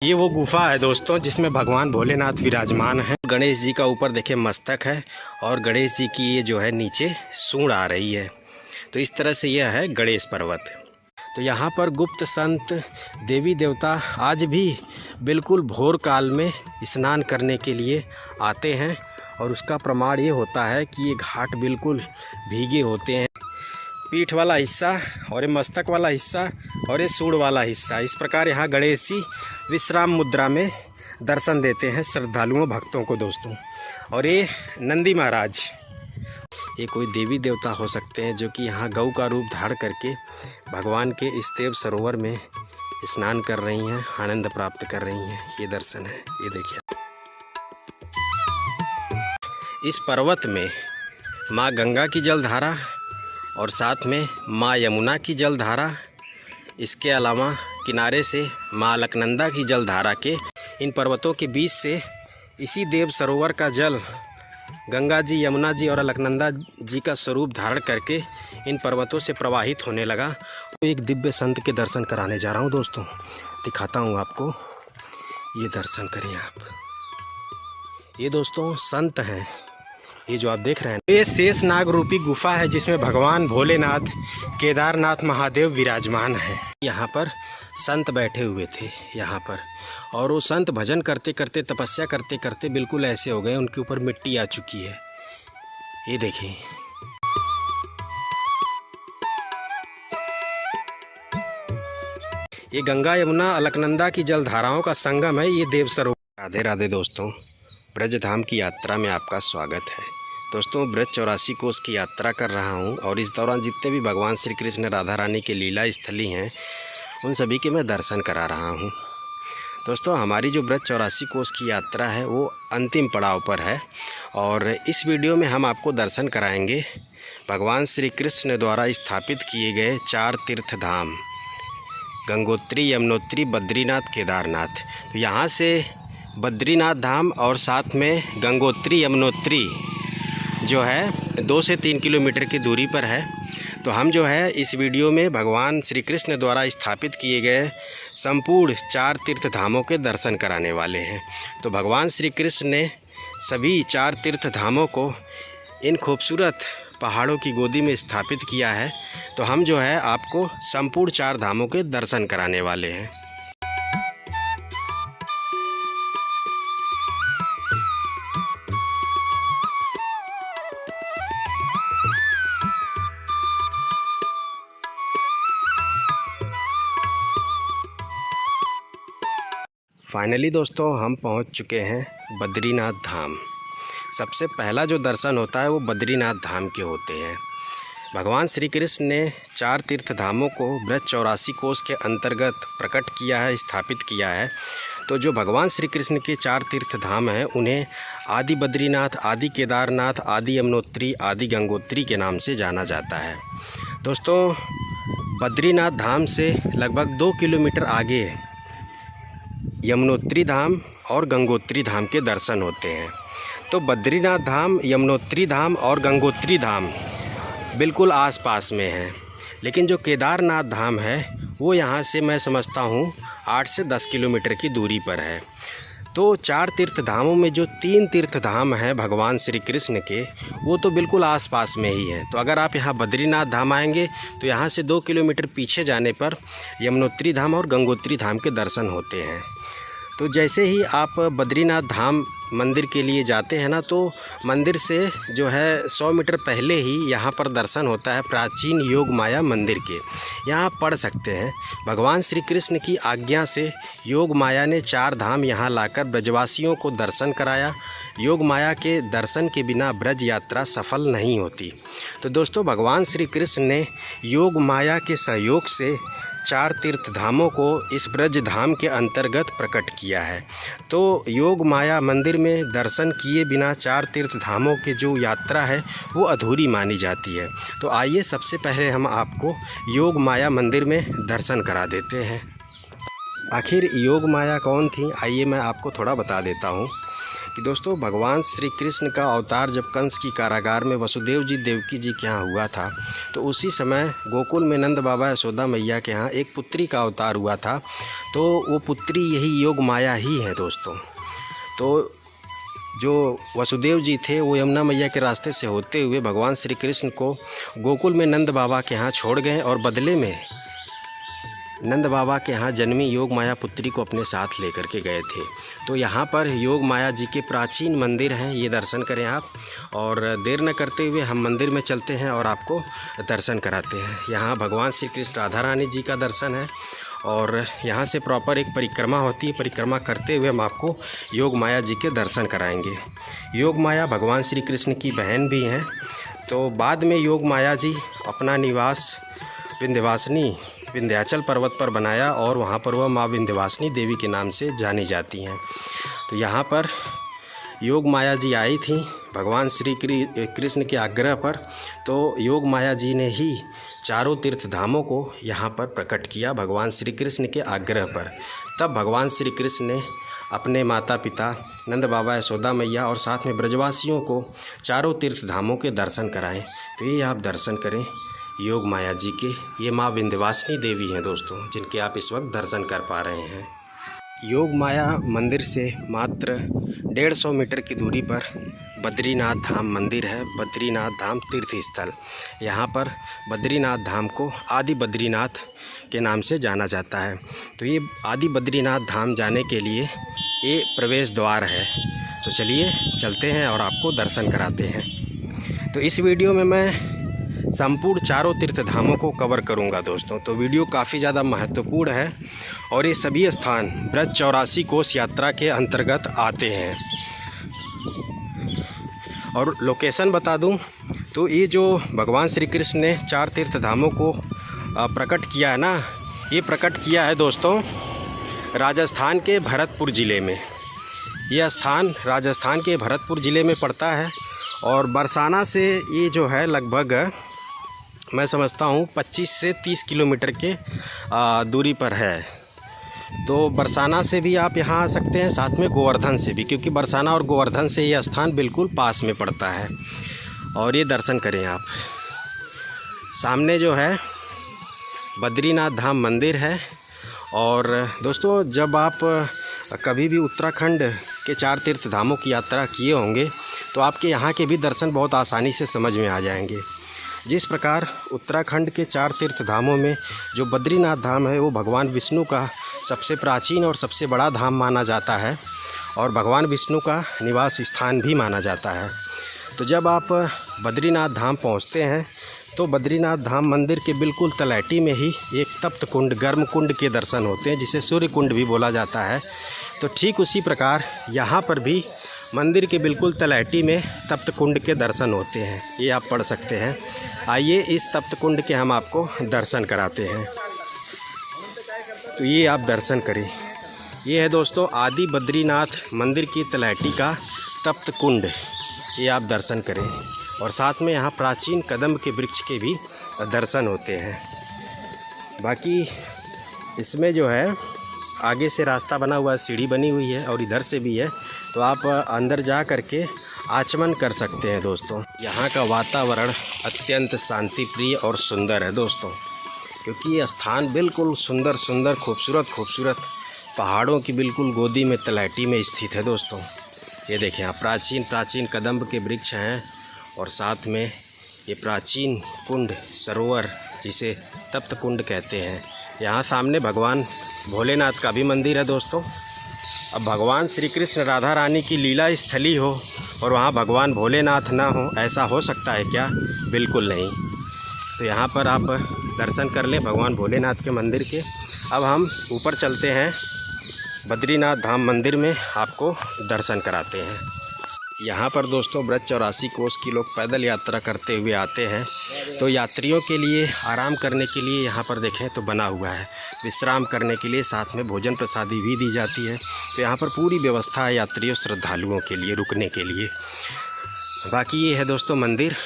ये वो गुफा है दोस्तों जिसमें भगवान भोलेनाथ विराजमान है। गणेश जी का ऊपर देखे मस्तक है और गणेश जी की ये जो है नीचे सूंड आ रही है। तो इस तरह से यह है गणेश पर्वत। तो यहाँ पर गुप्त संत देवी देवता आज भी बिल्कुल भोर काल में स्नान करने के लिए आते हैं और उसका प्रमाण ये होता है कि ये घाट बिल्कुल भीगे होते हैं। पीठ वाला हिस्सा और ये मस्तक वाला हिस्सा और ये सूंड वाला हिस्सा, इस प्रकार यहाँ गणेश जी विश्राम मुद्रा में दर्शन देते हैं श्रद्धालुओं भक्तों को दोस्तों। और ये नंदी महाराज, ये कोई देवी देवता हो सकते हैं जो कि यहाँ गऊ का रूप धारण करके भगवान के इस देव सरोवर में स्नान कर रही हैं, आनंद प्राप्त कर रही हैं। ये दर्शन है, ये देखिए। इस पर्वत में माँ गंगा की जलधारा और साथ में माँ यमुना की जलधारा, इसके अलावा किनारे से माँ अलकनंदा की जलधारा के इन पर्वतों के बीच से इसी देव सरोवर का जल गंगा जी, यमुना जी और अलकनंदा जी का स्वरूप धारण करके इन पर्वतों से प्रवाहित होने लगा। तो एक दिव्य संत के दर्शन कराने जा रहा हूँ दोस्तों, दिखाता हूँ आपको। ये दर्शन करें आप। ये दोस्तों संत हैं, ये जो आप देख रहे हैं ये शेष नाग रूपी गुफा है जिसमें भगवान भोलेनाथ केदारनाथ महादेव विराजमान है। यहाँ पर संत बैठे हुए थे यहाँ पर, और वो संत भजन करते करते, तपस्या करते करते बिल्कुल ऐसे हो गए, उनके ऊपर मिट्टी आ चुकी है। ये देखें, ये गंगा यमुना अलकनंदा की जलधाराओं का संगम है, ये देव सरोवर। राधे राधे दोस्तों, ब्रज धाम की यात्रा में आपका स्वागत है दोस्तों। ब्रज 84 कोस की यात्रा कर रहा हूं और इस दौरान जितने भी भगवान श्री कृष्ण राधा रानी के लीला स्थली हैं उन सभी के मैं दर्शन करा रहा हूं दोस्तों। हमारी जो ब्रज 84 कोस की यात्रा है वो अंतिम पड़ाव पर है और इस वीडियो में हम आपको दर्शन कराएंगे भगवान श्री कृष्ण द्वारा स्थापित किए गए 4 तीर्थ धाम, गंगोत्री, यमुनोत्री, बद्रीनाथ, केदारनाथ। तो यहाँ से बद्रीनाथ धाम और साथ में गंगोत्री, यमुनोत्री जो है 2 से 3 किलोमीटर की दूरी पर है। तो हम जो है इस वीडियो में भगवान श्री कृष्ण द्वारा स्थापित किए गए संपूर्ण 4 तीर्थ धामों के दर्शन कराने वाले हैं। तो भगवान श्री कृष्ण ने सभी 4 तीर्थ धामों को इन खूबसूरत पहाड़ों की गोदी में स्थापित किया है। तो हम जो है आपको संपूर्ण 4 धामों के दर्शन कराने वाले हैं। फाइनली दोस्तों हम पहुंच चुके हैं बद्रीनाथ धाम। सबसे पहला जो दर्शन होता है वो बद्रीनाथ धाम के होते हैं। भगवान श्री कृष्ण ने 4 तीर्थ धामों को ब्रज 84 कोस के अंतर्गत प्रकट किया है, स्थापित किया है। तो जो भगवान श्री कृष्ण के 4 तीर्थ धाम हैं उन्हें आदि बद्रीनाथ, आदि केदारनाथ, आदि यमुनोत्री, आदि गंगोत्री के नाम से जाना जाता है। दोस्तों बद्रीनाथ धाम से लगभग 2 किलोमीटर आगे यमुनोत्री धाम और गंगोत्री धाम के दर्शन होते हैं। तो बद्रीनाथ धाम, यमुनोत्री धाम और गंगोत्री धाम बिल्कुल आसपास में हैं, लेकिन जो केदारनाथ धाम है वो यहाँ से मैं समझता हूँ 8 से 10 किलोमीटर की दूरी पर है। तो 4 तीर्थ धामों में जो 3 तीर्थ धाम हैं भगवान श्री कृष्ण के, वो तो बिल्कुल आसपास में ही है। तो अगर आप यहाँ बद्रीनाथ धाम आएंगे तो यहाँ से 2 किलोमीटर पीछे जाने पर यमुनोत्री धाम और गंगोत्री धाम के दर्शन होते हैं। तो जैसे ही आप बद्रीनाथ धाम मंदिर के लिए जाते हैं ना, तो मंदिर से जो है 100 मीटर पहले ही यहाँ पर दर्शन होता है प्राचीन योग माया मंदिर के। यहाँ आप पढ़ सकते हैं, भगवान श्री कृष्ण की आज्ञा से योग माया ने 4 धाम यहाँ लाकर ब्रजवासियों को दर्शन कराया। योग माया के दर्शन के बिना ब्रज यात्रा सफल नहीं होती। तो दोस्तों भगवान श्री कृष्ण ने योग माया के सहयोग से 4 तीर्थ धामों को इस ब्रज धाम के अंतर्गत प्रकट किया है। तो योग माया मंदिर में दर्शन किए बिना 4 तीर्थ धामों की जो यात्रा है वो अधूरी मानी जाती है। तो आइए सबसे पहले हम आपको योग माया मंदिर में दर्शन करा देते हैं। आखिर योग माया कौन थी, आइए मैं आपको थोड़ा बता देता हूँ। कि दोस्तों भगवान श्री कृष्ण का अवतार जब कंस की कारागार में वसुदेव जी देवकी जी के यहाँ हुआ था, तो उसी समय गोकुल में नंद बाबा यशोदा मैया के यहाँ एक पुत्री का अवतार हुआ था। तो वो पुत्री यही योग माया ही है दोस्तों। तो जो वसुदेव जी थे वो यमुना मैया के रास्ते से होते हुए भगवान श्री कृष्ण को गोकुल में नंद बाबा के यहाँ छोड़ गए और बदले में नंद बाबा के यहाँ जन्मी योग माया पुत्री को अपने साथ लेकर के गए थे। तो यहाँ पर योग माया जी के प्राचीन मंदिर हैं, ये दर्शन करें आप। और देर न करते हुए हम मंदिर में चलते हैं और आपको दर्शन कराते हैं। यहाँ भगवान श्री कृष्ण राधा रानी जी का दर्शन है और यहाँ से प्रॉपर एक परिक्रमा होती है। परिक्रमा करते हुए हम आपको योग माया जी के दर्शन कराएंगे। योग माया भगवान श्री कृष्ण की बहन भी हैं। तो बाद में योग माया जी अपना निवास विंध्याचल पर्वत पर बनाया और वहाँ पर वह माँ विंध्यवासिनी देवी के नाम से जानी जाती हैं। तो यहाँ पर योग माया जी आई थी भगवान श्री कृष्ण के आग्रह पर। तो योग माया जी ने ही चारों तीर्थ धामों को यहाँ पर प्रकट किया भगवान श्री कृष्ण के आग्रह पर। तब भगवान श्री कृष्ण ने अपने माता पिता नंद बाबा यशोदा मैया और साथ में ब्रजवासियों को चारों तीर्थ धामों के दर्शन कराएं। तो ये आप दर्शन करें योग माया जी के। ये माँ विंध्यवासिनी देवी हैं दोस्तों, जिनके आप इस वक्त दर्शन कर पा रहे हैं। योग माया मंदिर से मात्र 150 मीटर की दूरी पर बद्रीनाथ धाम मंदिर है। बद्रीनाथ धाम तीर्थ स्थल। यहाँ पर बद्रीनाथ धाम को आदि बद्रीनाथ के नाम से जाना जाता है। तो ये आदि बद्रीनाथ धाम जाने के लिए ये प्रवेश द्वार है। तो चलिए चलते हैं और आपको दर्शन कराते हैं। तो इस वीडियो में मैं संपूर्ण चारों तीर्थ धामों को कवर करूंगा दोस्तों। तो वीडियो काफ़ी ज़्यादा महत्वपूर्ण है और ये सभी स्थान ब्रज 84 कोस यात्रा के अंतर्गत आते हैं। और लोकेशन बता दूं तो ये जो भगवान श्री कृष्ण ने 4 तीर्थ धामों को प्रकट किया है ना, ये प्रकट किया है दोस्तों राजस्थान के भरतपुर ज़िले में। यह स्थान राजस्थान के भरतपुर ज़िले में पड़ता है और बरसाना से ये जो है लगभग मैं समझता हूँ 25 से 30 किलोमीटर के दूरी पर है। तो बरसाना से भी आप यहाँ आ सकते हैं, साथ में गोवर्धन से भी, क्योंकि बरसाना और गोवर्धन से ये स्थान बिल्कुल पास में पड़ता है। और ये दर्शन करें आप। सामने जो है बद्रीनाथ धाम मंदिर है। और दोस्तों जब आप कभी भी उत्तराखंड के 4 तीर्थ धामों की यात्रा किए होंगे तो आपके यहाँ के भी दर्शन बहुत आसानी से समझ में आ जाएंगे। जिस प्रकार उत्तराखंड के 4 तीर्थ धामों में जो बद्रीनाथ धाम है वो भगवान विष्णु का सबसे प्राचीन और सबसे बड़ा धाम माना जाता है और भगवान विष्णु का निवास स्थान भी माना जाता है। तो जब आप बद्रीनाथ धाम पहुंचते हैं तो बद्रीनाथ धाम मंदिर के बिल्कुल तलहटी में ही एक तप्त कुंड, गर्म कुंड के दर्शन होते हैं, जिसे सूर्य कुंड भी बोला जाता है। तो ठीक उसी प्रकार यहाँ पर भी मंदिर के बिल्कुल तलहटी में तप्त कुंड के दर्शन होते हैं। ये आप पढ़ सकते हैं। आइए इस तप्त कुंड के हम आपको दर्शन कराते हैं। तो ये आप दर्शन करें। ये है दोस्तों आदि बद्रीनाथ मंदिर की तलहटी का तप्त कुंड। ये आप दर्शन करें और साथ में यहाँ प्राचीन कदम्ब के वृक्ष के भी दर्शन होते हैं। बाकी इसमें जो है आगे से रास्ता बना हुआ है, सीढ़ी बनी हुई है और इधर से भी है। तो आप अंदर जा करके आचमन कर सकते हैं दोस्तों। यहाँ का वातावरण अत्यंत शांतिप्रिय और सुंदर है दोस्तों, क्योंकि ये स्थान बिल्कुल सुंदर खूबसूरत पहाड़ों की बिल्कुल गोदी में तलहटी में स्थित है दोस्तों। ये देखें आप, प्राचीन कदम्ब के वृक्ष हैं और साथ में ये प्राचीन कुंड, सरोवर जिसे तप्त कुंड कहते हैं। यहाँ सामने भगवान भोलेनाथ का भी मंदिर है दोस्तों। अब भगवान श्री कृष्ण राधा रानी की लीला स्थली हो और वहाँ भगवान भोलेनाथ ना हो, ऐसा हो सकता है क्या? बिल्कुल नहीं। तो यहाँ पर आप दर्शन कर लें भगवान भोलेनाथ के मंदिर के। अब हम ऊपर चलते हैं बद्रीनाथ धाम मंदिर में, आपको दर्शन कराते हैं। यहाँ पर दोस्तों ब्रज 84 कोस की लोग पैदल यात्रा करते हुए आते हैं। तो यात्रियों के लिए आराम करने के लिए यहाँ पर देखें तो बना हुआ है, विश्राम करने के लिए साथ में भोजन प्रसादी भी दी जाती है। तो यहाँ पर पूरी व्यवस्था है यात्रियों श्रद्धालुओं के लिए रुकने के लिए। बाकी ये है दोस्तों मंदिर।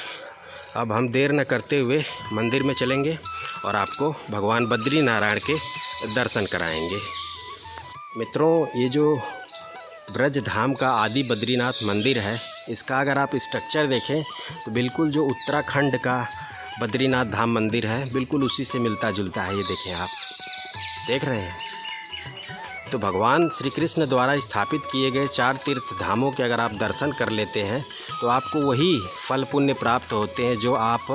अब हम देर न करते हुए मंदिर में चलेंगे और आपको भगवान बद्री नारायण के दर्शन कराएंगे। मित्रों, ये जो ब्रज धाम का आदि बद्रीनाथ मंदिर है। इसका अगर आप स्ट्रक्चर देखें तो बिल्कुल जो उत्तराखंड का बद्रीनाथ धाम मंदिर है बिल्कुल उसी से मिलता जुलता है। ये देखें, आप देख रहे हैं। तो भगवान श्री कृष्ण द्वारा स्थापित किए गए 4 तीर्थ धामों के अगर आप दर्शन कर लेते हैं तो आपको वही फल पुण्य प्राप्त होते हैं जो आप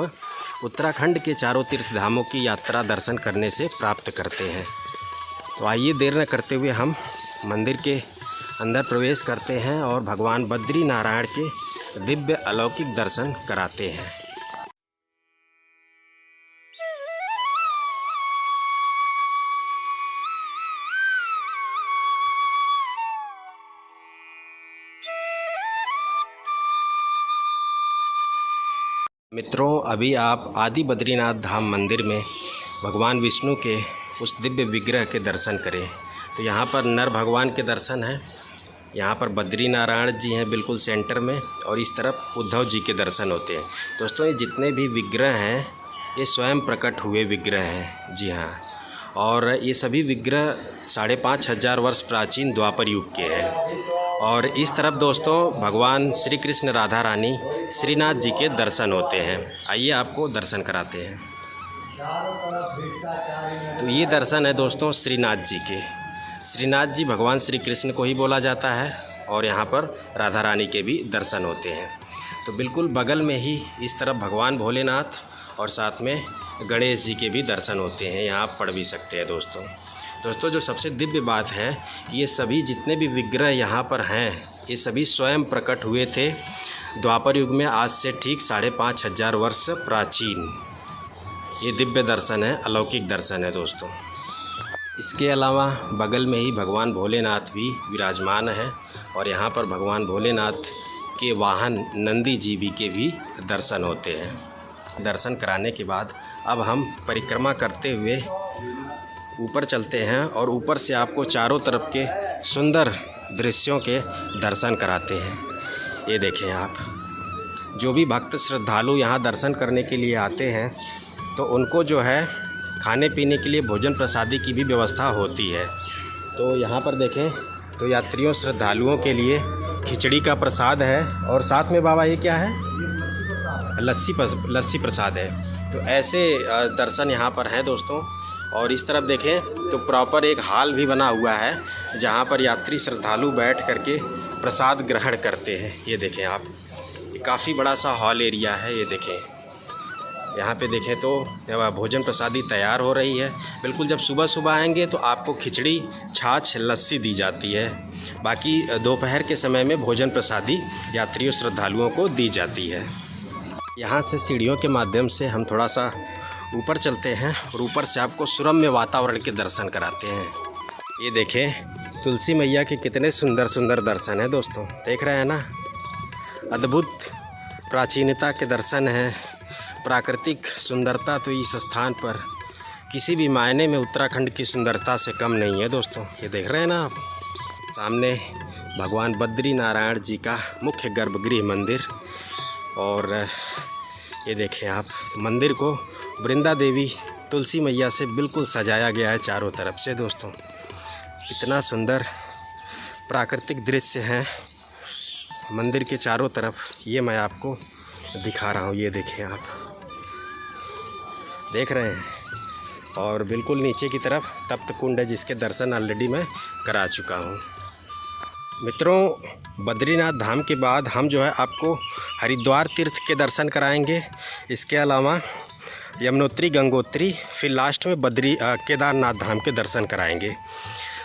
उत्तराखंड के 4 तीर्थ धामों की यात्रा दर्शन करने से प्राप्त करते हैं। तो आइए देर न करते हुए हम मंदिर के अंदर प्रवेश करते हैं और भगवान बद्री नारायण के दिव्य अलौकिक दर्शन कराते हैं। मित्रों, अभी आप आदि बद्रीनाथ धाम मंदिर में भगवान विष्णु के उस दिव्य विग्रह के दर्शन करें। तो यहाँ पर नर भगवान के दर्शन हैं, यहाँ पर बद्री नारायण जी हैं बिल्कुल सेंटर में, और इस तरफ उद्धव जी के दर्शन होते हैं। दोस्तों, ये जितने भी विग्रह हैं ये स्वयं प्रकट हुए विग्रह हैं। जी हाँ, और ये सभी विग्रह 5500 वर्ष प्राचीन द्वापर युग के हैं। और इस तरफ दोस्तों भगवान श्री कृष्ण राधा रानी श्रीनाथ जी के दर्शन होते हैं। आइए आपको दर्शन कराते हैं। तो ये दर्शन है दोस्तों श्रीनाथ जी के। श्रीनाथ जी भगवान श्री कृष्ण को ही बोला जाता है, और यहाँ पर राधा रानी के भी दर्शन होते हैं। तो बिल्कुल बगल में ही इस तरफ भगवान भोलेनाथ और साथ में गणेश जी के भी दर्शन होते हैं। यहाँ आप पढ़ भी सकते हैं दोस्तों। जो सबसे दिव्य बात है, ये सभी जितने भी विग्रह यहाँ पर हैं ये सभी स्वयं प्रकट हुए थे द्वापर युग में, आज से ठीक 5500 वर्ष प्राचीन। ये दिव्य दर्शन है, अलौकिक दर्शन है दोस्तों। इसके अलावा बगल में ही भगवान भोलेनाथ भी विराजमान हैं, और यहाँ पर भगवान भोलेनाथ के वाहन नंदी जी भी के भी दर्शन होते हैं। दर्शन कराने के बाद अब हम परिक्रमा करते हुए ऊपर चलते हैं, और ऊपर से आपको चारों तरफ के सुंदर दृश्यों के दर्शन कराते हैं। ये देखें आप, जो भी भक्त श्रद्धालु यहाँ दर्शन करने के लिए आते हैं तो उनको जो है खाने पीने के लिए भोजन प्रसादी की भी व्यवस्था होती है। तो यहाँ पर देखें तो यात्रियों श्रद्धालुओं के लिए खिचड़ी का प्रसाद है, और साथ में बाबा ये क्या है, लस्सी प्रसाद है। तो ऐसे दर्शन यहाँ पर हैं दोस्तों। और इस तरफ देखें तो प्रॉपर एक हॉल भी बना हुआ है जहाँ पर यात्री श्रद्धालु बैठ करके प्रसाद ग्रहण करते हैं। ये देखें आप, ये काफ़ी बड़ा सा हॉल एरिया है। ये देखें, यहाँ पे देखें तो भोजन प्रसादी तैयार हो रही है। बिल्कुल जब सुबह सुबह आएंगे तो आपको खिचड़ी, छाछ, लस्सी दी जाती है। बाकी दोपहर के समय में भोजन प्रसादी यात्रियों श्रद्धालुओं को दी जाती है। यहाँ से सीढ़ियों के माध्यम से हम थोड़ा सा ऊपर चलते हैं, और ऊपर से आपको सुरम्य वातावरण के दर्शन कराते हैं। ये देखें तुलसी मैया के कितने सुंदर सुंदर दर्शन हैं दोस्तों, देख रहे हैं ना। अद्भुत प्राचीनता के दर्शन हैं, प्राकृतिक सुंदरता तो इस स्थान पर किसी भी मायने में उत्तराखंड की सुंदरता से कम नहीं है दोस्तों। ये देख रहे हैं ना आप, सामने भगवान बद्री नारायण जी का मुख्य गर्भगृह मंदिर। और ये देखें आप, मंदिर को वृंदा देवी तुलसी मैया से बिल्कुल सजाया गया है चारों तरफ से दोस्तों। इतना सुंदर प्राकृतिक दृश्य हैं मंदिर के चारों तरफ, ये मैं आपको दिखा रहा हूँ। ये देखें आप, देख रहे हैं। और बिल्कुल नीचे की तरफ तप्त कुंड है जिसके दर्शन ऑलरेडी मैं करा चुका हूँ। मित्रों, बद्रीनाथ धाम के बाद हम जो है आपको हरिद्वार तीर्थ के दर्शन कराएंगे। इसके अलावा यमुनोत्री, गंगोत्री, फिर लास्ट में केदारनाथ धाम के दर्शन कराएंगे।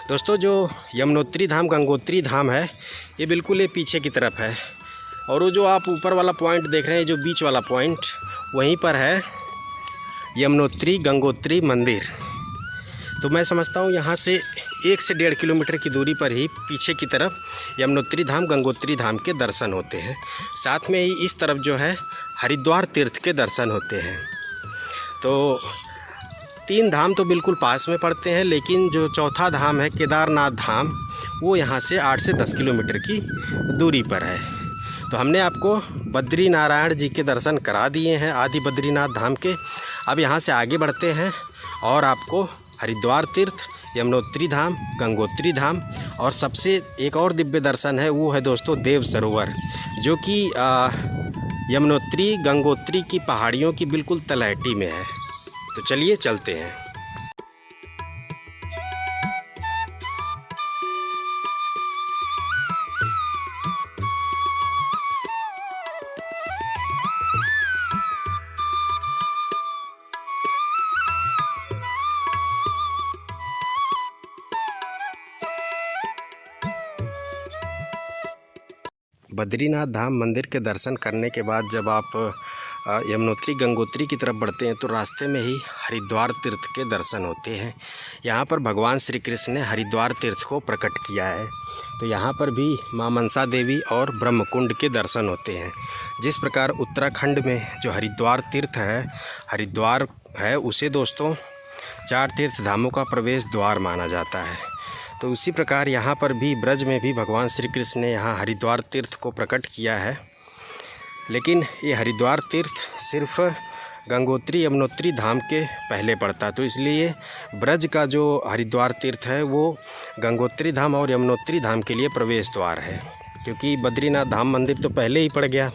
दोस्तों, जो यमुनोत्री धाम, गंगोत्री धाम है ये बिल्कुल ये पीछे की तरफ है, और वो जो आप ऊपर वाला पॉइंट देख रहे हैं, जो बीच वाला पॉइंट, वहीं पर है यमुनोत्री गंगोत्री मंदिर। तो मैं समझता हूँ यहाँ से 1 से 1.5 किलोमीटर की दूरी पर ही पीछे की तरफ यमुनोत्री धाम, गंगोत्री धाम के दर्शन होते हैं। साथ में ही इस तरफ जो है हरिद्वार तीर्थ के दर्शन होते हैं। तो 3 धाम तो बिल्कुल पास में पड़ते हैं, लेकिन जो चौथा धाम है केदारनाथ धाम, वो यहाँ से 8 से 10 किलोमीटर की दूरी पर है। तो हमने आपको बद्री नारायण जी के दर्शन करा दिए हैं आदि बद्रीनाथ धाम के। अब यहाँ से आगे बढ़ते हैं और आपको हरिद्वार तीर्थ, यमुनोत्री धाम, गंगोत्री धाम, और सबसे एक और दिव्य दर्शन है, वो है दोस्तों देव सरोवर, जो कि यमुनोत्री गंगोत्री की पहाड़ियों की बिल्कुल तलहटी में है। तो चलिए चलते हैं। बद्रीनाथ धाम मंदिर के दर्शन करने के बाद जब आप यमुनोत्री गंगोत्री की तरफ बढ़ते हैं तो रास्ते में ही हरिद्वार तीर्थ के दर्शन होते हैं। यहाँ पर भगवान श्री कृष्ण ने हरिद्वार तीर्थ को प्रकट किया है। तो यहाँ पर भी माँ मनसा देवी और ब्रह्मकुंड के दर्शन होते हैं। जिस प्रकार उत्तराखंड में जो हरिद्वार तीर्थ है, हरिद्वार है, उसे दोस्तों 4 तीर्थ धामों का प्रवेश द्वार माना जाता है। तो उसी प्रकार यहाँ पर भी ब्रज में भी भगवान श्री कृष्ण ने यहाँ हरिद्वार तीर्थ को प्रकट किया है। लेकिन ये हरिद्वार तीर्थ सिर्फ गंगोत्री यमुनोत्री धाम के पहले पड़ता, तो इसलिए ब्रज का जो हरिद्वार तीर्थ है वो गंगोत्री धाम और यमुनोत्री धाम के लिए प्रवेश द्वार है, क्योंकि बद्रीनाथ धाम मंदिर तो पहले ही पड़ गया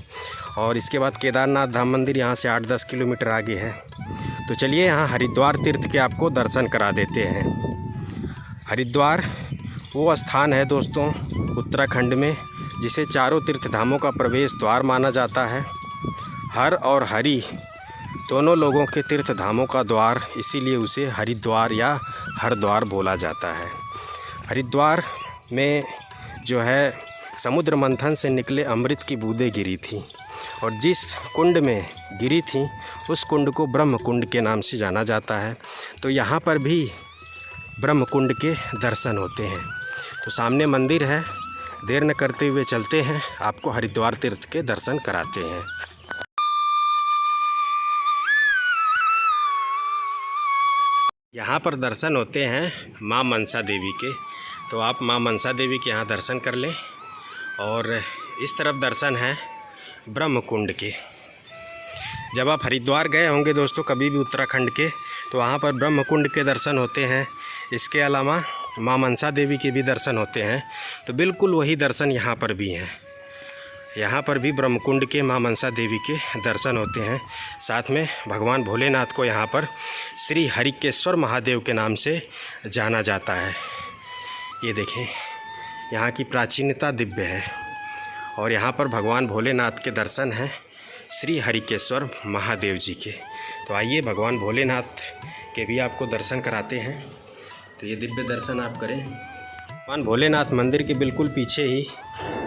और इसके बाद केदारनाथ धाम मंदिर यहाँ से 8-10 किलोमीटर आगे है। तो चलिए यहाँ हरिद्वार तीर्थ के आपको दर्शन करा देते हैं। हरिद्वार वो स्थान है दोस्तों उत्तराखंड में जिसे चारों तीर्थ धामों का प्रवेश द्वार माना जाता है। हर और हरि दोनों लोगों के तीर्थ धामों का द्वार, इसीलिए उसे हरिद्वार या हरद्वार बोला जाता है। हरिद्वार में जो है समुद्र मंथन से निकले अमृत की बूंदें गिरी थी और जिस कुंड में गिरी थी उस कुंड को ब्रह्म कुंड के नाम से जाना जाता है। तो यहाँ पर भी ब्रह्म कुंड के दर्शन होते हैं। तो सामने मंदिर है, देर न करते हुए चलते हैं, आपको हरिद्वार तीर्थ के दर्शन कराते हैं। यहाँ पर दर्शन होते हैं माँ मनसा देवी के, तो आप माँ मनसा देवी के यहाँ दर्शन कर लें। और इस तरफ दर्शन है ब्रह्म कुंड के। जब आप हरिद्वार गए होंगे दोस्तों कभी भी उत्तराखंड के, तो वहाँ पर ब्रह्म कुंड के दर्शन होते हैं। इसके अलावा माँ मनसा देवी के भी दर्शन होते हैं। तो बिल्कुल वही दर्शन यहाँ पर भी हैं। यहाँ पर भी ब्रह्मकुंड के माँ मनसा देवी के दर्शन होते हैं। साथ में भगवान भोलेनाथ को यहाँ पर श्री हरिकेश्वर महादेव के नाम से जाना जाता है। ये देखें, यहाँ की प्राचीनता दिव्य है और यहाँ पर भगवान भोलेनाथ के दर्शन हैं श्री हरिकेश्वर महादेव जी के। तो आइए भगवान भोलेनाथ के भी आपको दर्शन कराते हैं। तो ये दिव्य दर्शन आप करें। भगवान भोलेनाथ मंदिर के बिल्कुल पीछे ही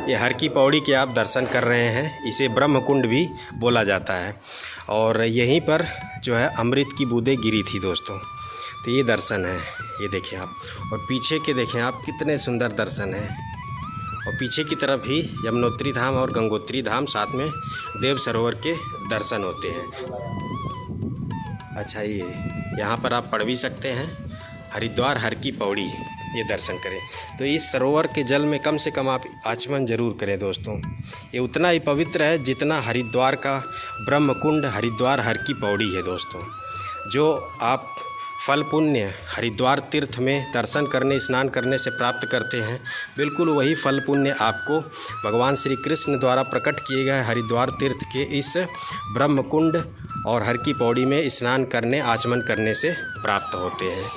ये हर की पौड़ी के आप दर्शन कर रहे हैं। इसे ब्रह्मकुंड भी बोला जाता है और यहीं पर जो है अमृत की बूंदें गिरी थी दोस्तों। तो ये दर्शन है, ये देखें आप, और पीछे के देखें आप कितने सुंदर दर्शन हैं। और पीछे की तरफ ही यमुनोत्री धाम और गंगोत्री धाम, साथ में देव सरोवर के दर्शन होते हैं। अच्छा, ये यहाँ पर आप पढ़ भी सकते हैं, हरिद्वार हर की पौड़ी, ये दर्शन करें। तो इस सरोवर के जल में कम से कम आप आचमन जरूर करें दोस्तों। ये उतना ही पवित्र है जितना हरिद्वार का ब्रह्मकुंड हरिद्वार हर की पौड़ी है दोस्तों। जो आप फल पुण्य हरिद्वार तीर्थ में दर्शन करने, स्नान करने से प्राप्त करते हैं, बिल्कुल वही फल पुण्य आपको भगवान श्री कृष्ण द्वारा प्रकट किए गए हरिद्वार तीर्थ के इस ब्रह्मकुंड और हर की पौड़ी में स्नान करने, आचमन करने से प्राप्त होते हैं।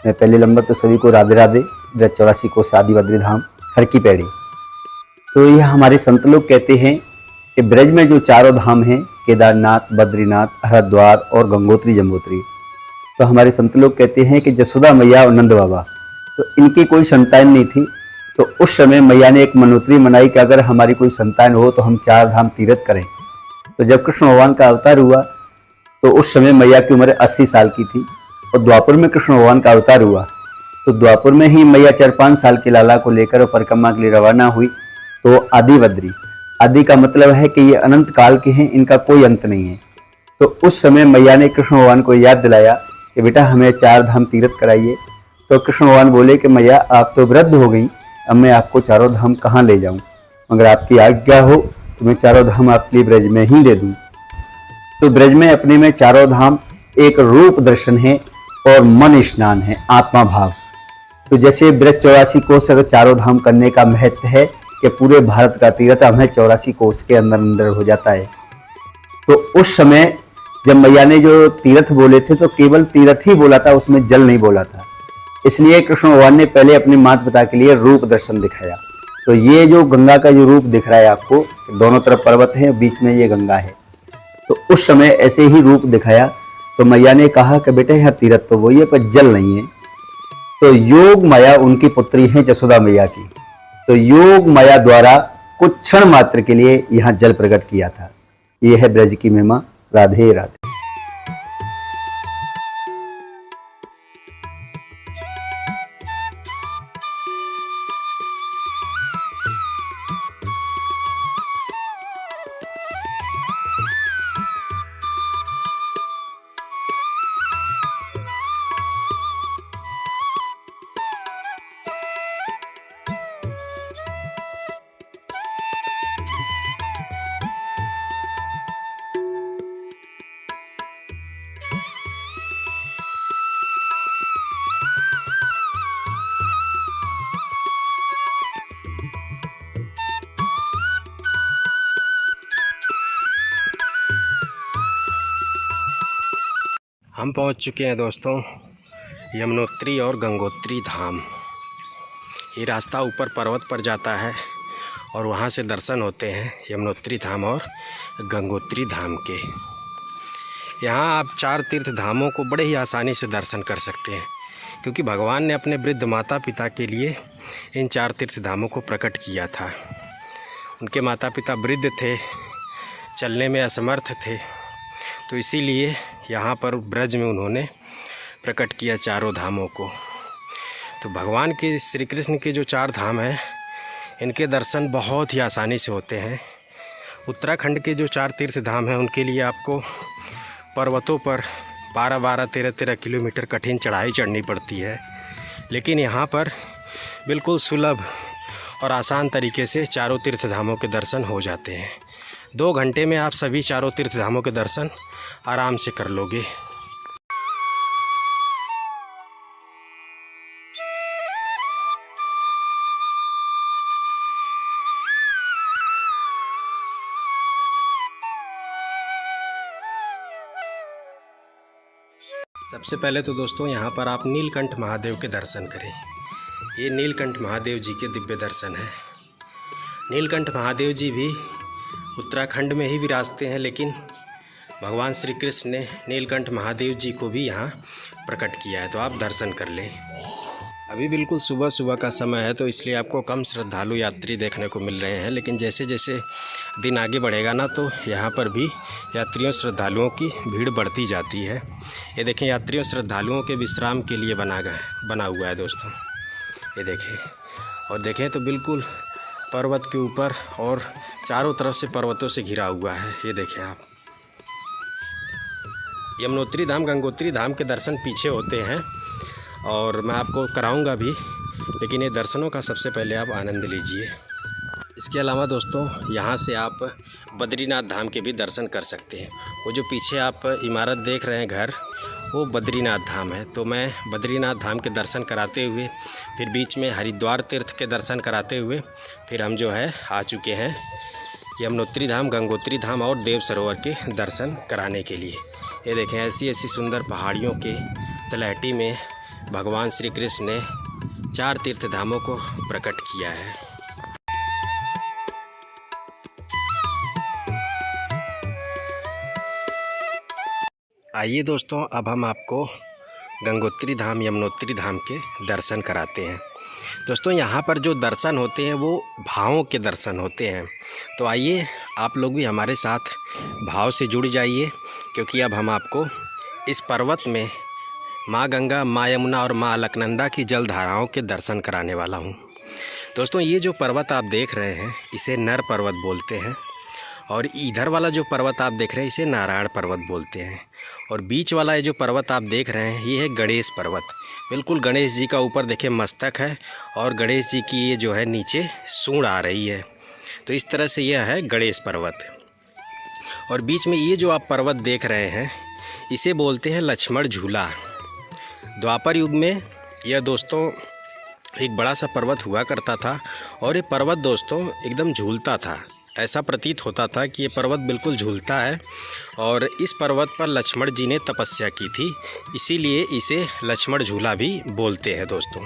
मैं पहले नंबर तो सभी को राधे राधे। ब्रज 84 को आदि बद्री धाम हर की पैड़ी। तो यह हमारे संत लोग कहते हैं कि ब्रज में जो चारों धाम हैं, केदारनाथ, बद्रीनाथ, हरिद्वार और गंगोत्री जमुनोत्री, तो हमारे संत लोग कहते हैं कि जसोदा मैया और नंद बाबा, तो इनकी कोई संतान नहीं थी। तो उस समय मैया ने एक मनोत्री मनाई कि अगर हमारी कोई संतान हो तो हम 4 धाम तीर्थ करें। तो जब कृष्ण भगवान का अवतार हुआ तो उस समय मैया की उम्र 80 साल की थी और द्वापर में कृष्ण भगवान का अवतार हुआ। तो द्वापर में ही मैया 4-5 साल के लाला को लेकर परिक्रमा के लिए रवाना हुई। तो आदि बद्री, आदि का मतलब है कि ये अनंत काल के हैं, इनका कोई अंत नहीं है। तो उस समय मैया ने कृष्ण भगवान को याद दिलाया कि बेटा हमें 4 धाम तीर्थ कराइए। तो कृष्ण भगवान बोले कि मैया आप तो वृद्ध हो गई, अब मैं आपको 4 धाम कहाँ ले जाऊँ, मगर आपकी आज्ञा हो तो मैं 4 धाम आपके लिए ब्रज में ही दे दूँ। तो ब्रज में अपने में 4 धाम एक रूप दर्शन है और मन स्नान है, आत्मा भाव। तो जैसे ब्रज 84 कोस अगर चारों धाम करने का महत्व है कि पूरे भारत का तीर्थ हमें 84 कोस के अंदर अंदर हो जाता है। तो उस समय जब मैया ने जो तीर्थ बोले थे तो केवल तीर्थ ही बोला था, उसमें जल नहीं बोला था। इसलिए कृष्ण भगवान ने पहले अपने माता पिता के लिए रूप दर्शन दिखाया। तो ये जो गंगा का जो रूप दिख रहा है आपको, दोनों तरफ पर्वत है, बीच में ये गंगा है। तो उस समय ऐसे ही रूप दिखाया। तो मैया ने कहा कि बेटे यहाँ तीर्थ तो वही है पर जल नहीं है। तो योग माया उनकी पुत्री है जसोदा मैया की। तो योग माया द्वारा कुछ क्षण मात्र के लिए यहाँ जल प्रकट किया था। ये है ब्रज की महिमा। राधे राधे। हम पहुंच चुके हैं दोस्तों यमुनोत्री और गंगोत्री धाम। ये रास्ता ऊपर पर्वत पर जाता है और वहाँ से दर्शन होते हैं यमुनोत्री धाम और गंगोत्री धाम के। यहाँ आप 4 तीर्थ धामों को बड़े ही आसानी से दर्शन कर सकते हैं, क्योंकि भगवान ने अपने वृद्ध माता पिता के लिए इन 4 तीर्थ धामों को प्रकट किया था। उनके माता पिता वृद्ध थे, चलने में असमर्थ थे, तो इसीलिए यहाँ पर ब्रज में उन्होंने प्रकट किया चारों धामों को। तो भगवान के श्री कृष्ण के जो 4 धाम हैं, इनके दर्शन बहुत ही आसानी से होते हैं। उत्तराखंड के जो 4 तीर्थ धाम हैं, उनके लिए आपको पर्वतों पर 12-12, 13-13 किलोमीटर कठिन चढ़ाई चढ़नी पड़ती है, लेकिन यहाँ पर बिल्कुल सुलभ और आसान तरीके से चारों तीर्थ धामों के दर्शन हो जाते हैं। 2 घंटे में आप सभी चारों तीर्थ धामों के दर्शन आराम से कर लोगे। सबसे पहले तो दोस्तों यहाँ पर आप नीलकंठ महादेव के दर्शन करें। ये नीलकंठ महादेव जी के दिव्य दर्शन हैं। नीलकंठ महादेव जी भी उत्तराखंड में ही विराजते हैं, लेकिन भगवान श्री कृष्ण ने नीलकंठ महादेव जी को भी यहाँ प्रकट किया है, तो आप दर्शन कर लें। अभी बिल्कुल सुबह सुबह का समय है, तो इसलिए आपको कम श्रद्धालु यात्री देखने को मिल रहे हैं, लेकिन जैसे जैसे दिन आगे बढ़ेगा ना, तो यहाँ पर भी यात्रियों श्रद्धालुओं की भीड़ बढ़ती जाती है। ये देखें, यात्रियों श्रद्धालुओं के विश्राम के लिए बना हुआ है दोस्तों। ये देखें, और देखें तो बिल्कुल पर्वत के ऊपर और चारों तरफ से पर्वतों से घिरा हुआ है। ये देखें आप, यमुनोत्री धाम गंगोत्री धाम के दर्शन पीछे होते हैं और मैं आपको कराऊंगा भी, लेकिन ये दर्शनों का सबसे पहले आप आनंद लीजिए। इसके अलावा दोस्तों यहाँ से आप बद्रीनाथ धाम के भी दर्शन कर सकते हैं। वो जो पीछे आप इमारत देख रहे हैं, घर, वो बद्रीनाथ धाम है। तो मैं बद्रीनाथ धाम के दर्शन कराते हुए, फिर बीच में हरिद्वार तीर्थ के दर्शन कराते हुए, फिर हम जो है आ चुके हैं यमुनोत्री धाम, गंगोत्री धाम और देव सरोवर के दर्शन कराने के लिए। ये देखें, ऐसी ऐसी सुंदर पहाड़ियों के तलहटी में भगवान श्री कृष्ण ने 4 तीर्थ धामों को प्रकट किया है। आइए दोस्तों, अब हम आपको गंगोत्री धाम, यमुनोत्री धाम के दर्शन कराते हैं। दोस्तों यहाँ पर जो दर्शन होते हैं वो भावों के दर्शन होते हैं। तो आइए आप लोग भी हमारे साथ भाव से जुड़ जाइए, क्योंकि अब हम आपको इस पर्वत में माँ गंगा, माँ यमुना और माँ अलकनंदा की जल धाराओं के दर्शन कराने वाला हूँ। दोस्तों ये जो पर्वत आप देख रहे हैं, इसे नर पर्वत बोलते हैं, और इधर वाला जो पर्वत आप देख रहे हैं, इसे नारायण पर्वत बोलते हैं, और बीच वाला ये जो पर्वत आप देख रहे हैं, ये है गणेश पर्वत। बिल्कुल गणेश जी का ऊपर देखिए मस्तक है, और गणेश जी की ये जो है नीचे सूंड आ रही है। तो इस तरह से यह है गणेश पर्वत। और बीच में ये जो आप पर्वत देख रहे हैं, इसे बोलते हैं लक्ष्मण झूला। द्वापर युग में यह दोस्तों एक बड़ा सा पर्वत हुआ करता था और ये पर्वत दोस्तों एकदम झूलता था। ऐसा प्रतीत होता था कि ये पर्वत बिल्कुल झूलता है और इस पर्वत पर लक्ष्मण जी ने तपस्या की थी, इसीलिए इसे लक्ष्मण झूला भी बोलते हैं दोस्तों।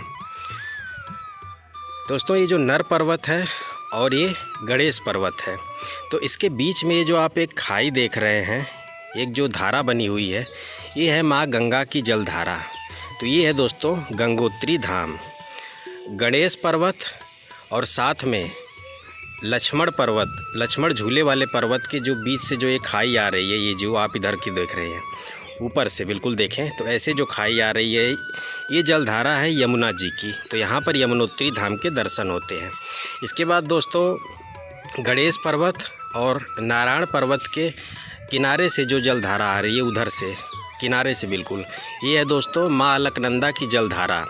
दोस्तों ये जो नर पर्वत है और ये गणेश पर्वत है, तो इसके बीच में जो आप एक खाई देख रहे हैं, एक जो धारा बनी हुई है, ये है माँ गंगा की जलधारा। तो ये है दोस्तों गंगोत्री धाम। गणेश पर्वत और साथ में लक्ष्मण पर्वत, लक्ष्मण झूले वाले पर्वत के जो बीच से जो एक खाई आ रही है, ये जो आप इधर की देख रहे हैं, ऊपर से बिल्कुल देखें तो ऐसे जो खाई आ रही है, ये जलधारा है यमुना जी की। तो यहाँ पर यमुनोत्री धाम के दर्शन होते हैं। इसके बाद दोस्तों गणेश पर्वत और नारायण पर्वत के किनारे से जो जलधारा आ रही है, उधर से किनारे से बिल्कुल, ये है दोस्तों माँ अलकनंदा की जलधारा।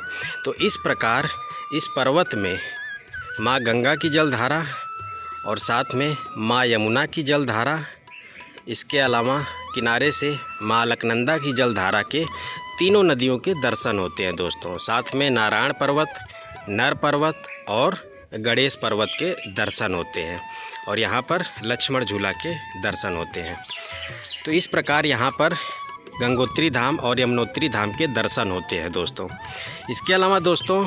तो इस प्रकार इस पर्वत में माँ गंगा की जलधारा और साथ में माँ यमुना की जलधारा, इसके अलावा किनारे से माँ अलकनंदा की जलधारा के तीनों नदियों के दर्शन होते हैं दोस्तों। साथ में नारायण पर्वत, नर पर्वत और गणेश पर्वत के दर्शन होते हैं और यहाँ पर लक्ष्मण झूला के दर्शन होते हैं। तो इस प्रकार यहाँ पर गंगोत्री धाम और यमुनोत्री धाम के दर्शन होते हैं दोस्तों। इसके अलावा दोस्तों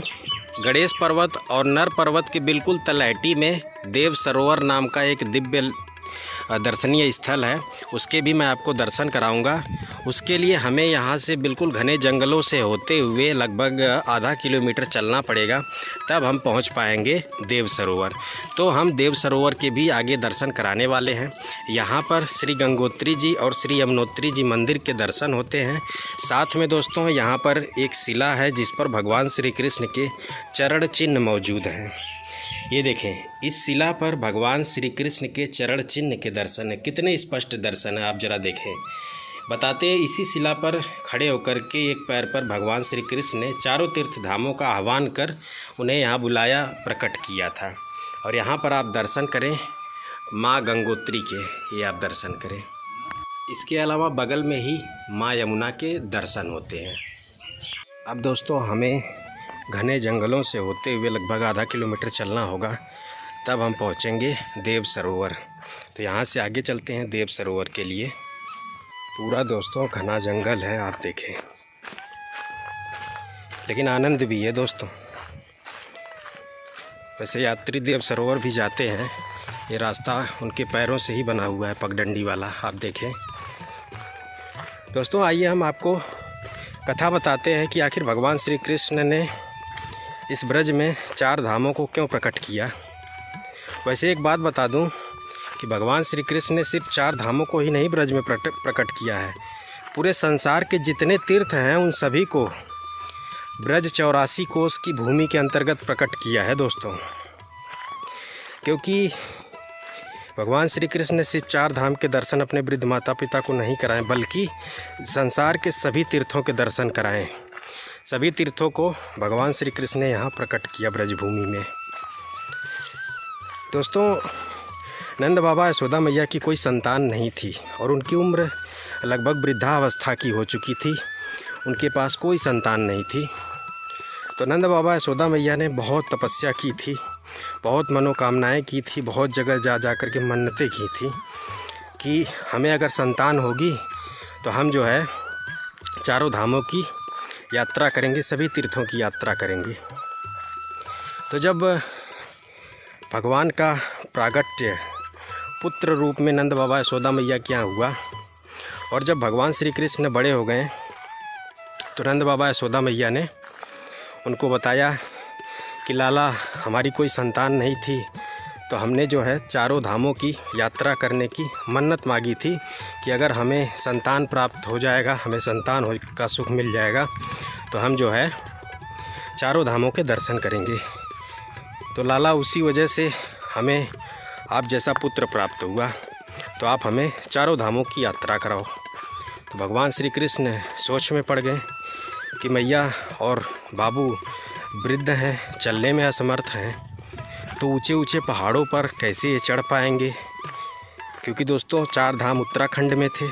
गणेश पर्वत और नर पर्वत के बिल्कुल तलहटी में देव सरोवर नाम का एक दिव्य दर्शनीय स्थल है, उसके भी मैं आपको दर्शन कराऊंगा। उसके लिए हमें यहाँ से बिल्कुल घने जंगलों से होते हुए लगभग आधा किलोमीटर चलना पड़ेगा, तब हम पहुँच पाएंगे देव सरोवर। तो हम देव सरोवर के भी आगे दर्शन कराने वाले हैं। यहाँ पर श्री गंगोत्री जी और श्री यमुनोत्री जी मंदिर के दर्शन होते हैं। साथ में दोस्तों यहाँ पर एक शिला है जिस पर भगवान श्री कृष्ण के चरण चिन्ह मौजूद हैं। ये देखें, इस शिला पर भगवान श्री कृष्ण के चरण चिन्ह के दर्शन है। कितने स्पष्ट दर्शन है, आप जरा देखें। बताते हैं इसी शिला पर खड़े होकर के एक पैर पर भगवान श्री कृष्ण ने चारों तीर्थ धामों का आह्वान कर उन्हें यहाँ बुलाया, प्रकट किया था। और यहाँ पर आप दर्शन करें माँ गंगोत्री के, ये आप दर्शन करें। इसके अलावा बगल में ही माँ यमुना के दर्शन होते हैं। अब दोस्तों हमें घने जंगलों से होते हुए लगभग आधा किलोमीटर चलना होगा, तब हम पहुंचेंगे देव सरोवर। तो यहाँ से आगे चलते हैं देव सरोवर के लिए। पूरा दोस्तों घना जंगल है, आप देखें, लेकिन आनंद भी है दोस्तों। वैसे यात्री देव सरोवर भी जाते हैं, ये रास्ता उनके पैरों से ही बना हुआ है, पगडंडी वाला, आप देखें। दोस्तों आइए हम आपको कथा बताते हैं कि आखिर भगवान श्री कृष्ण ने इस ब्रज में चार धामों को क्यों प्रकट किया। वैसे एक बात बता दूं कि भगवान श्री कृष्ण ने सिर्फ चार धामों को ही नहीं ब्रज में प्रकट किया है, पूरे संसार के जितने तीर्थ हैं उन सभी को ब्रज 84 कोस की भूमि के अंतर्गत प्रकट किया है दोस्तों। क्योंकि भगवान श्री कृष्ण ने सिर्फ चार धाम के दर्शन अपने वृद्ध माता पिता को नहीं कराएं, बल्कि संसार के सभी तीर्थों के दर्शन कराएं। सभी तीर्थों को भगवान श्री कृष्ण ने यहाँ प्रकट किया ब्रजभूमि में। दोस्तों नंद बाबा यशोदा मैया की कोई संतान नहीं थी और उनकी उम्र लगभग वृद्धावस्था की हो चुकी थी, उनके पास कोई संतान नहीं थी। तो नंद बाबा यशोदा मैया ने बहुत तपस्या की थी, बहुत मनोकामनाएं की थी, बहुत जगह जा कर के मन्नतें की थी कि हमें अगर संतान होगी तो हम जो है चारों धामों की यात्रा करेंगे, सभी तीर्थों की यात्रा करेंगे। तो जब भगवान का प्रागट्य पुत्र रूप में नंद बाबा यशोदा मैया के यहाँ हुआ और जब भगवान श्री कृष्ण बड़े हो गए तो नंद बाबा यशोदा मैया ने उनको बताया कि लाला हमारी कोई संतान नहीं थी, तो हमने जो है चारों धामों की यात्रा करने की मन्नत मांगी थी कि अगर हमें संतान प्राप्त हो जाएगा, हमें संतान का सुख मिल जाएगा, तो हम जो है चारों धामों के दर्शन करेंगे। तो लाला उसी वजह से हमें आप जैसा पुत्र प्राप्त हुआ, तो आप हमें चारों धामों की यात्रा कराओ। तो भगवान श्री कृष्ण सोच में पड़ गए कि मैया और बाबू वृद्ध हैं, चलने में असमर्थ हैं, तो ऊंचे ऊंचे पहाड़ों पर कैसे ये चढ़ पाएंगे। क्योंकि दोस्तों चार धाम उत्तराखंड में थे,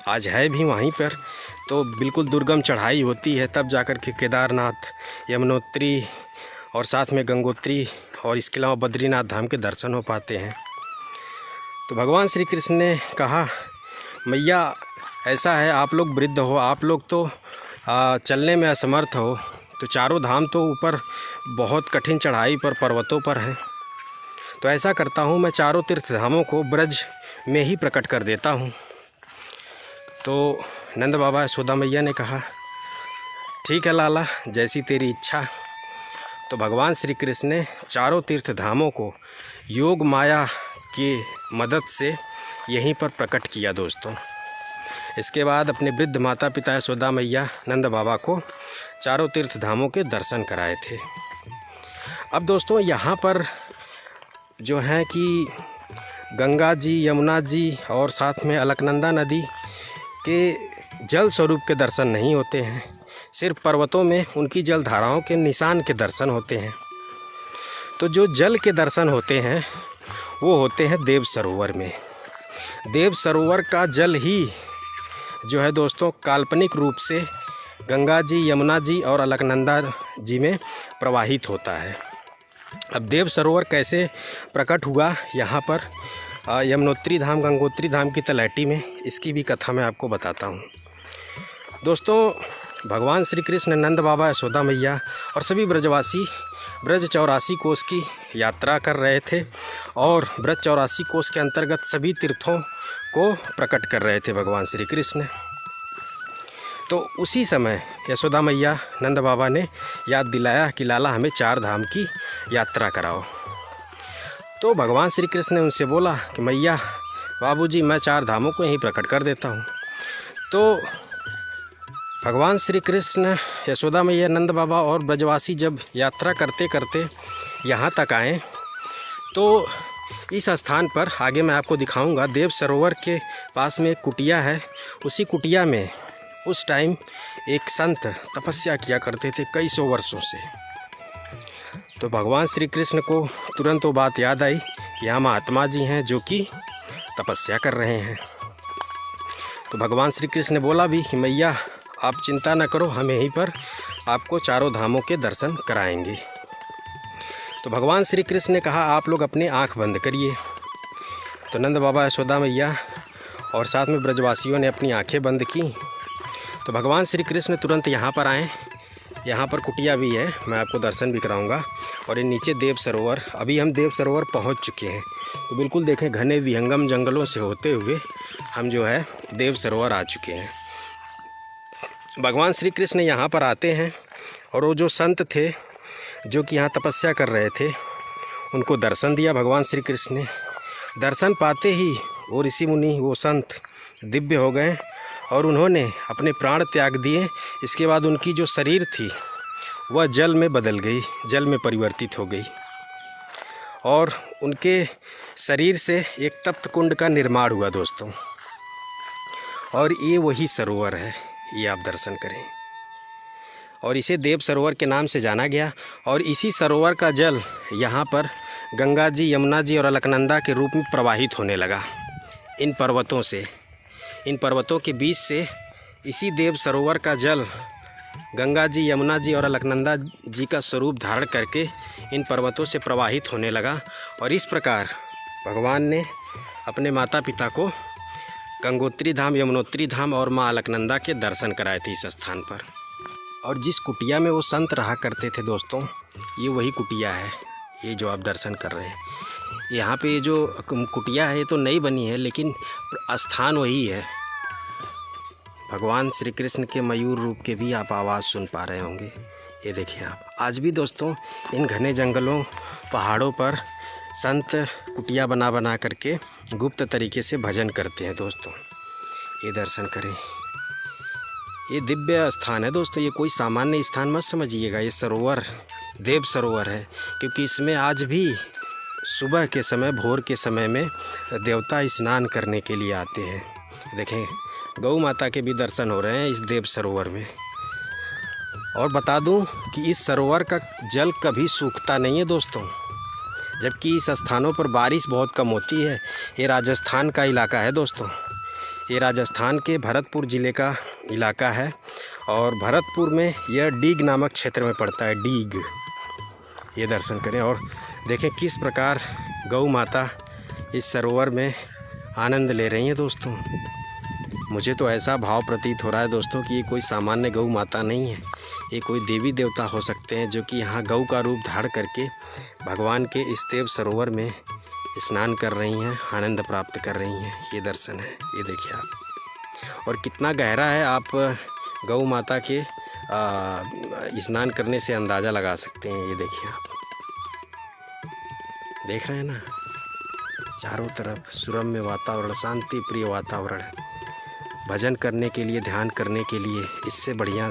आज है भी वहीं पर, तो बिल्कुल दुर्गम चढ़ाई होती है, तब जाकर के केदारनाथ, यमुनोत्री, और साथ में गंगोत्री और इसके अलावा बद्रीनाथ धाम के दर्शन हो पाते हैं। तो भगवान श्री कृष्ण ने कहा, मैया ऐसा है, आप लोग वृद्ध हो, आप लोग तो चलने में असमर्थ हो, तो चारों धाम तो ऊपर बहुत कठिन चढ़ाई पर पर्वतों पर हैं। तो ऐसा करता हूँ, मैं चारों तीर्थ धामों को ब्रज में ही प्रकट कर देता हूँ। तो नंद बाबा यशोदा मैया ने कहा, ठीक है लाला, जैसी तेरी इच्छा। तो भगवान श्री कृष्ण ने चारों तीर्थ धामों को योग माया की मदद से यहीं पर प्रकट किया दोस्तों। इसके बाद अपने वृद्ध माता पिता यशोदा मैया नंद बाबा को चारों तीर्थ धामों के दर्शन कराए थे। अब दोस्तों यहाँ पर जो है कि गंगा जी, यमुना जी और साथ में अलकनंदा नदी के जल स्वरूप के दर्शन नहीं होते हैं, सिर्फ पर्वतों में उनकी जल धाराओं के निशान के दर्शन होते हैं। तो जो जल के दर्शन होते हैं वो होते हैं देव सरोवर में। देव सरोवर का जल ही जो है दोस्तों काल्पनिक रूप से गंगा जी, यमुना जी और अलकनंदा जी में प्रवाहित होता है। अब देव सरोवर कैसे प्रकट हुआ यहाँ पर यमुनोत्री धाम, गंगोत्री धाम की तलहटी में, इसकी भी कथा मैं आपको बताता हूँ। दोस्तों भगवान श्री कृष्ण, नंद बाबा, यशोदा मैया और सभी ब्रजवासी ब्रज 84 कोस की यात्रा कर रहे थे और ब्रज 84 कोस के अंतर्गत सभी तीर्थों को प्रकट कर रहे थे भगवान श्री कृष्ण। तो उसी समय यशोदा मैया, नंद बाबा ने याद दिलाया कि लाला हमें 4 धाम की यात्रा कराओ। तो भगवान श्री कृष्ण ने उनसे बोला कि मैया बाबूजी, मैं 4 धामों को यहीं प्रकट कर देता हूँ। तो भगवान श्री कृष्ण, यशोदा मैया, नंद बाबा और ब्रजवासी जब यात्रा करते करते यहाँ तक आए तो इस स्थान पर आगे मैं आपको दिखाऊंगा, देव सरोवर के पास में एक कुटिया है। उसी कुटिया में उस टाइम एक संत तपस्या किया करते थे कई सौ वर्षों से। तो भगवान श्री कृष्ण को तुरंत वो बात याद आई, यहाँ महात्मा जी हैं जो कि तपस्या कर रहे हैं। तो भगवान श्री कृष्ण ने बोला भी कि मैया आप चिंता न करो, हम यहीं पर आपको चारों धामों के दर्शन कराएंगे। तो भगवान श्री कृष्ण ने कहा, आप लोग अपनी आँख बंद करिए। तो नंद बाबा, यशोदा मैया और साथ में ब्रजवासियों ने अपनी आँखें बंद की। तो भगवान श्री कृष्ण तुरंत यहाँ पर आए। यहाँ पर कुटिया भी है, मैं आपको दर्शन भी कराऊंगा। और ये नीचे देव सरोवर, अभी हम देव सरोवर पहुँच चुके हैं। तो बिल्कुल देखें, घने विहंगम जंगलों से होते हुए हम जो है देव सरोवर आ चुके हैं। भगवान श्री कृष्ण यहाँ पर आते हैं और वो जो संत थे जो कि यहाँ तपस्या कर रहे थे उनको दर्शन दिया भगवान श्री कृष्ण ने। दर्शन पाते ही वो ऋषि मुनि, वो संत दिव्य हो गए और उन्होंने अपने प्राण त्याग दिए। इसके बाद उनकी जो शरीर थी वह जल में बदल गई, जल में परिवर्तित हो गई और उनके शरीर से एक तप्त कुंड का निर्माण हुआ दोस्तों। और ये वही सरोवर है, ये आप दर्शन करें। और इसे देव सरोवर के नाम से जाना गया। और इसी सरोवर का जल यहाँ पर गंगा जी, यमुना जी और अलकनंदा के रूप में प्रवाहित होने लगा इन पर्वतों से। इन पर्वतों के बीच से इसी देव सरोवर का जल गंगा जी, यमुना जी और अलकनंदा जी का स्वरूप धारण करके इन पर्वतों से प्रवाहित होने लगा। और इस प्रकार भगवान ने अपने माता पिता को गंगोत्री धाम, यमुनोत्री धाम और माँ अलकनंदा के दर्शन कराए थे इस स्थान पर। और जिस कुटिया में वो संत रहा करते थे दोस्तों, ये वही कुटिया है, ये जो आप दर्शन कर रहे हैं। यहाँ पे ये जो कुटिया है ये तो नई बनी है, लेकिन स्थान वही है। भगवान श्री कृष्ण के मयूर रूप के भी आप आवाज़ सुन पा रहे होंगे। ये देखिए आप, आज भी दोस्तों इन घने जंगलों, पहाड़ों पर संत कुटिया बना बना करके गुप्त तरीके से भजन करते हैं दोस्तों। ये दर्शन करें, ये दिव्य स्थान है दोस्तों, ये कोई सामान्य स्थान मत समझिएगा। ये सरोवर देव सरोवर है, क्योंकि इसमें आज भी सुबह के समय, भोर के समय में देवता स्नान करने के लिए आते हैं। देखें, गौ माता के भी दर्शन हो रहे हैं इस देव सरोवर में। और बता दूं कि इस सरोवर का जल कभी सूखता नहीं है दोस्तों, जबकि इस स्थानों पर बारिश बहुत कम होती है। ये राजस्थान का इलाका है दोस्तों, ये राजस्थान के भरतपुर ज़िले का इलाका है। और भरतपुर में यह डीग नामक क्षेत्र में पड़ता है, डीग। ये दर्शन करें और देखें किस प्रकार गौ माता इस सरोवर में आनंद ले रही हैं दोस्तों। मुझे तो ऐसा भाव प्रतीत हो रहा है दोस्तों कि ये कोई सामान्य गौ माता नहीं है, ये कोई देवी देवता हो सकते हैं जो कि यहाँ गौ का रूप धारण करके भगवान के इस देव सरोवर में स्नान कर रही हैं, आनंद प्राप्त कर रही हैं। ये दर्शन है, ये देखिए आप। और कितना गहरा है आप गौ माता के स्नान करने से अंदाज़ा लगा सकते हैं। ये देखिए आप, देख रहे हैं ना, चारों तरफ सुरम्य वातावरण, शांति प्रिय वातावरण। भजन करने के लिए, ध्यान करने के लिए इससे बढ़िया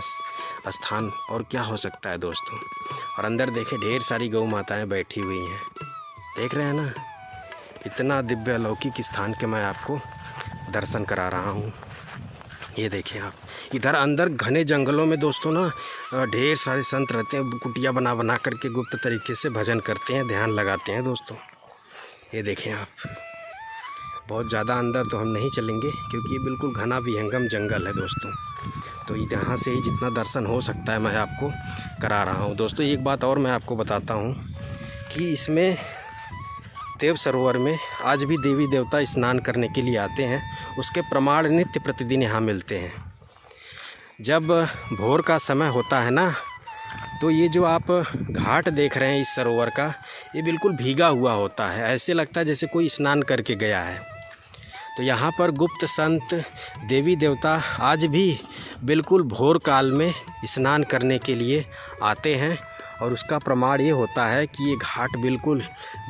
स्थान और क्या हो सकता है दोस्तों। और अंदर देखें ढेर सारी गौ माताएं बैठी हुई हैं, देख रहे हैं ना। इतना दिव्य अलौकिक स्थान के मैं आपको दर्शन करा रहा हूँ। ये देखें आप, इधर अंदर घने जंगलों में दोस्तों ना ढेर सारे संत रहते हैं, कुटिया बना बना करके गुप्त तरीके से भजन करते हैं, ध्यान लगाते हैं दोस्तों। ये देखें आप, बहुत ज़्यादा अंदर तो हम नहीं चलेंगे क्योंकि ये बिल्कुल घना विहंगम जंगल है दोस्तों। तो यहाँ से ही जितना दर्शन हो सकता है मैं आपको करा रहा हूँ दोस्तों। एक बात और मैं आपको बताता हूँ कि इसमें देव सरोवर में आज भी देवी देवता स्नान करने के लिए आते हैं, उसके प्रमाण नित्य प्रतिदिन यहाँ मिलते हैं। जब भोर का समय होता है ना, तो ये जो आप घाट देख रहे हैं इस सरोवर का, ये बिल्कुल भीगा हुआ होता है, ऐसे लगता है जैसे कोई स्नान करके गया है। तो यहाँ पर गुप्त संत देवी देवता आज भी बिल्कुल भोर काल में स्नान करने के लिए आते हैं, और उसका प्रमाण ये होता है कि ये घाट बिल्कुल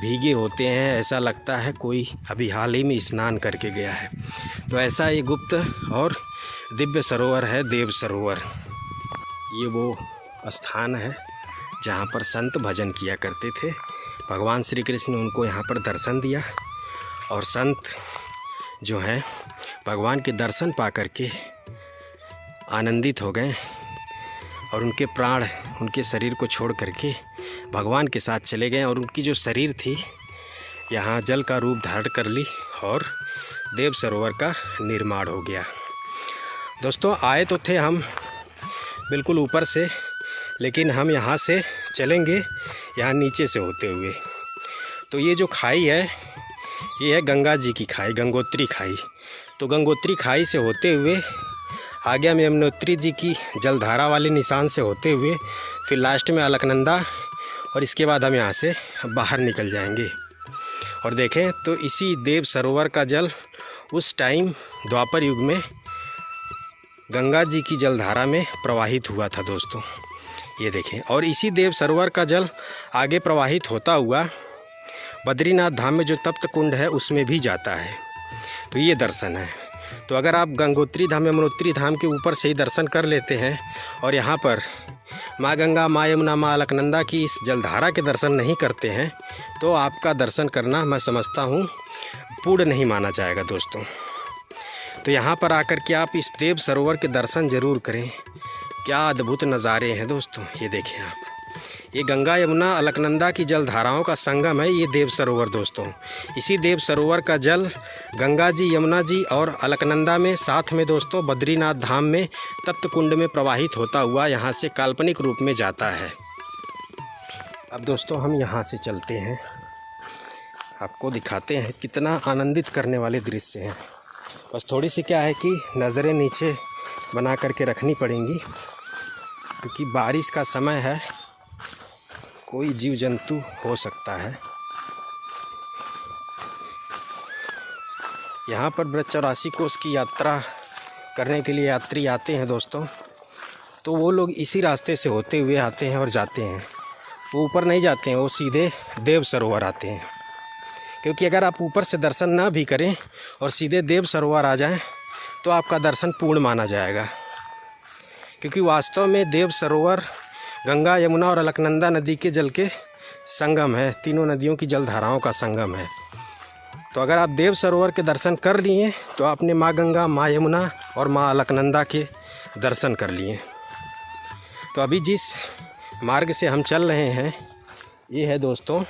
भीगे होते हैं, ऐसा लगता है कोई अभी हाल ही में स्नान करके गया है। तो ऐसा ये गुप्त और दिव्य सरोवर है देव सरोवर। ये वो स्थान है जहाँ पर संत भजन किया करते थे। भगवान श्री कृष्ण ने उनको यहाँ पर दर्शन दिया, और संत जो हैं भगवान के दर्शन पा करके आनंदित हो गए, और उनके प्राण उनके शरीर को छोड़ करके भगवान के साथ चले गए, और उनकी जो शरीर थी यहाँ जल का रूप धारण कर ली, और देव सरोवर का निर्माण हो गया। दोस्तों आए तो थे हम बिल्कुल ऊपर से, लेकिन हम यहाँ से चलेंगे यहाँ नीचे से होते हुए। तो ये जो खाई है, ये है गंगा जी की खाई, गंगोत्री खाई। तो गंगोत्री खाई से होते हुए आगे हम यमुनोत्री जी की जलधारा वाले निशान से होते हुए फिर लास्ट में अलकनंदा, और इसके बाद हम यहाँ से बाहर निकल जाएंगे। और देखें तो इसी देव सरोवर का जल उस टाइम द्वापर युग में गंगा जी की जलधारा में प्रवाहित हुआ था दोस्तों। ये देखें, और इसी देव सरोवर का जल आगे प्रवाहित होता हुआ बद्रीनाथ धाम में जो तप्त कुंड है उसमें भी जाता है। तो ये दर्शन है। तो अगर आप गंगोत्री धाम, यमुनोत्री धाम के ऊपर से ही दर्शन कर लेते हैं और यहाँ पर माँ गंगा, माँ यमुना, माँ अलकनंदा की इस जलधारा के दर्शन नहीं करते हैं, तो आपका दर्शन करना मैं समझता हूँ पूर्ण नहीं माना जाएगा दोस्तों। तो यहाँ पर आकर के आप इस देव सरोवर के दर्शन ज़रूर करें। क्या अद्भुत नज़ारे हैं दोस्तों। ये देखें आप, ये गंगा, यमुना, अलकनंदा की जलधाराओं का संगम है ये देव सरोवर दोस्तों। इसी देव सरोवर का जल गंगा जी, यमुना जी और अलकनंदा में साथ में दोस्तों बद्रीनाथ धाम में तप्त कुंड में प्रवाहित होता हुआ यहाँ से काल्पनिक रूप में जाता है। अब दोस्तों हम यहाँ से चलते हैं, आपको दिखाते हैं कितना आनंदित करने वाले दृश्य हैं। बस थोड़ी सी क्या है कि नज़रें नीचे बना करके रखनी पड़ेंगी, क्योंकि बारिश का समय है, कोई जीव जंतु हो सकता है। यहाँ पर ब्रज 84 कोस की यात्रा करने के लिए यात्री आते हैं दोस्तों, तो वो लोग इसी रास्ते से होते हुए आते हैं और जाते हैं। वो ऊपर नहीं जाते हैं, वो सीधे देव सरोवर आते हैं। क्योंकि अगर आप ऊपर से दर्शन ना भी करें और सीधे देव सरोवर आ जाएं, तो आपका दर्शन पूर्ण माना जाएगा। क्योंकि वास्तव में देव सरोवर गंगा, यमुना और अलकनंदा नदी के जल के संगम है, तीनों नदियों की जलधाराओं का संगम है। तो अगर आप देव सरोवर के दर्शन कर लिए तो आपने माँ गंगा, माँ यमुना और माँ अलकनंदा के दर्शन कर लिए। तो अभी जिस मार्ग से हम चल रहे हैं ये है दोस्तों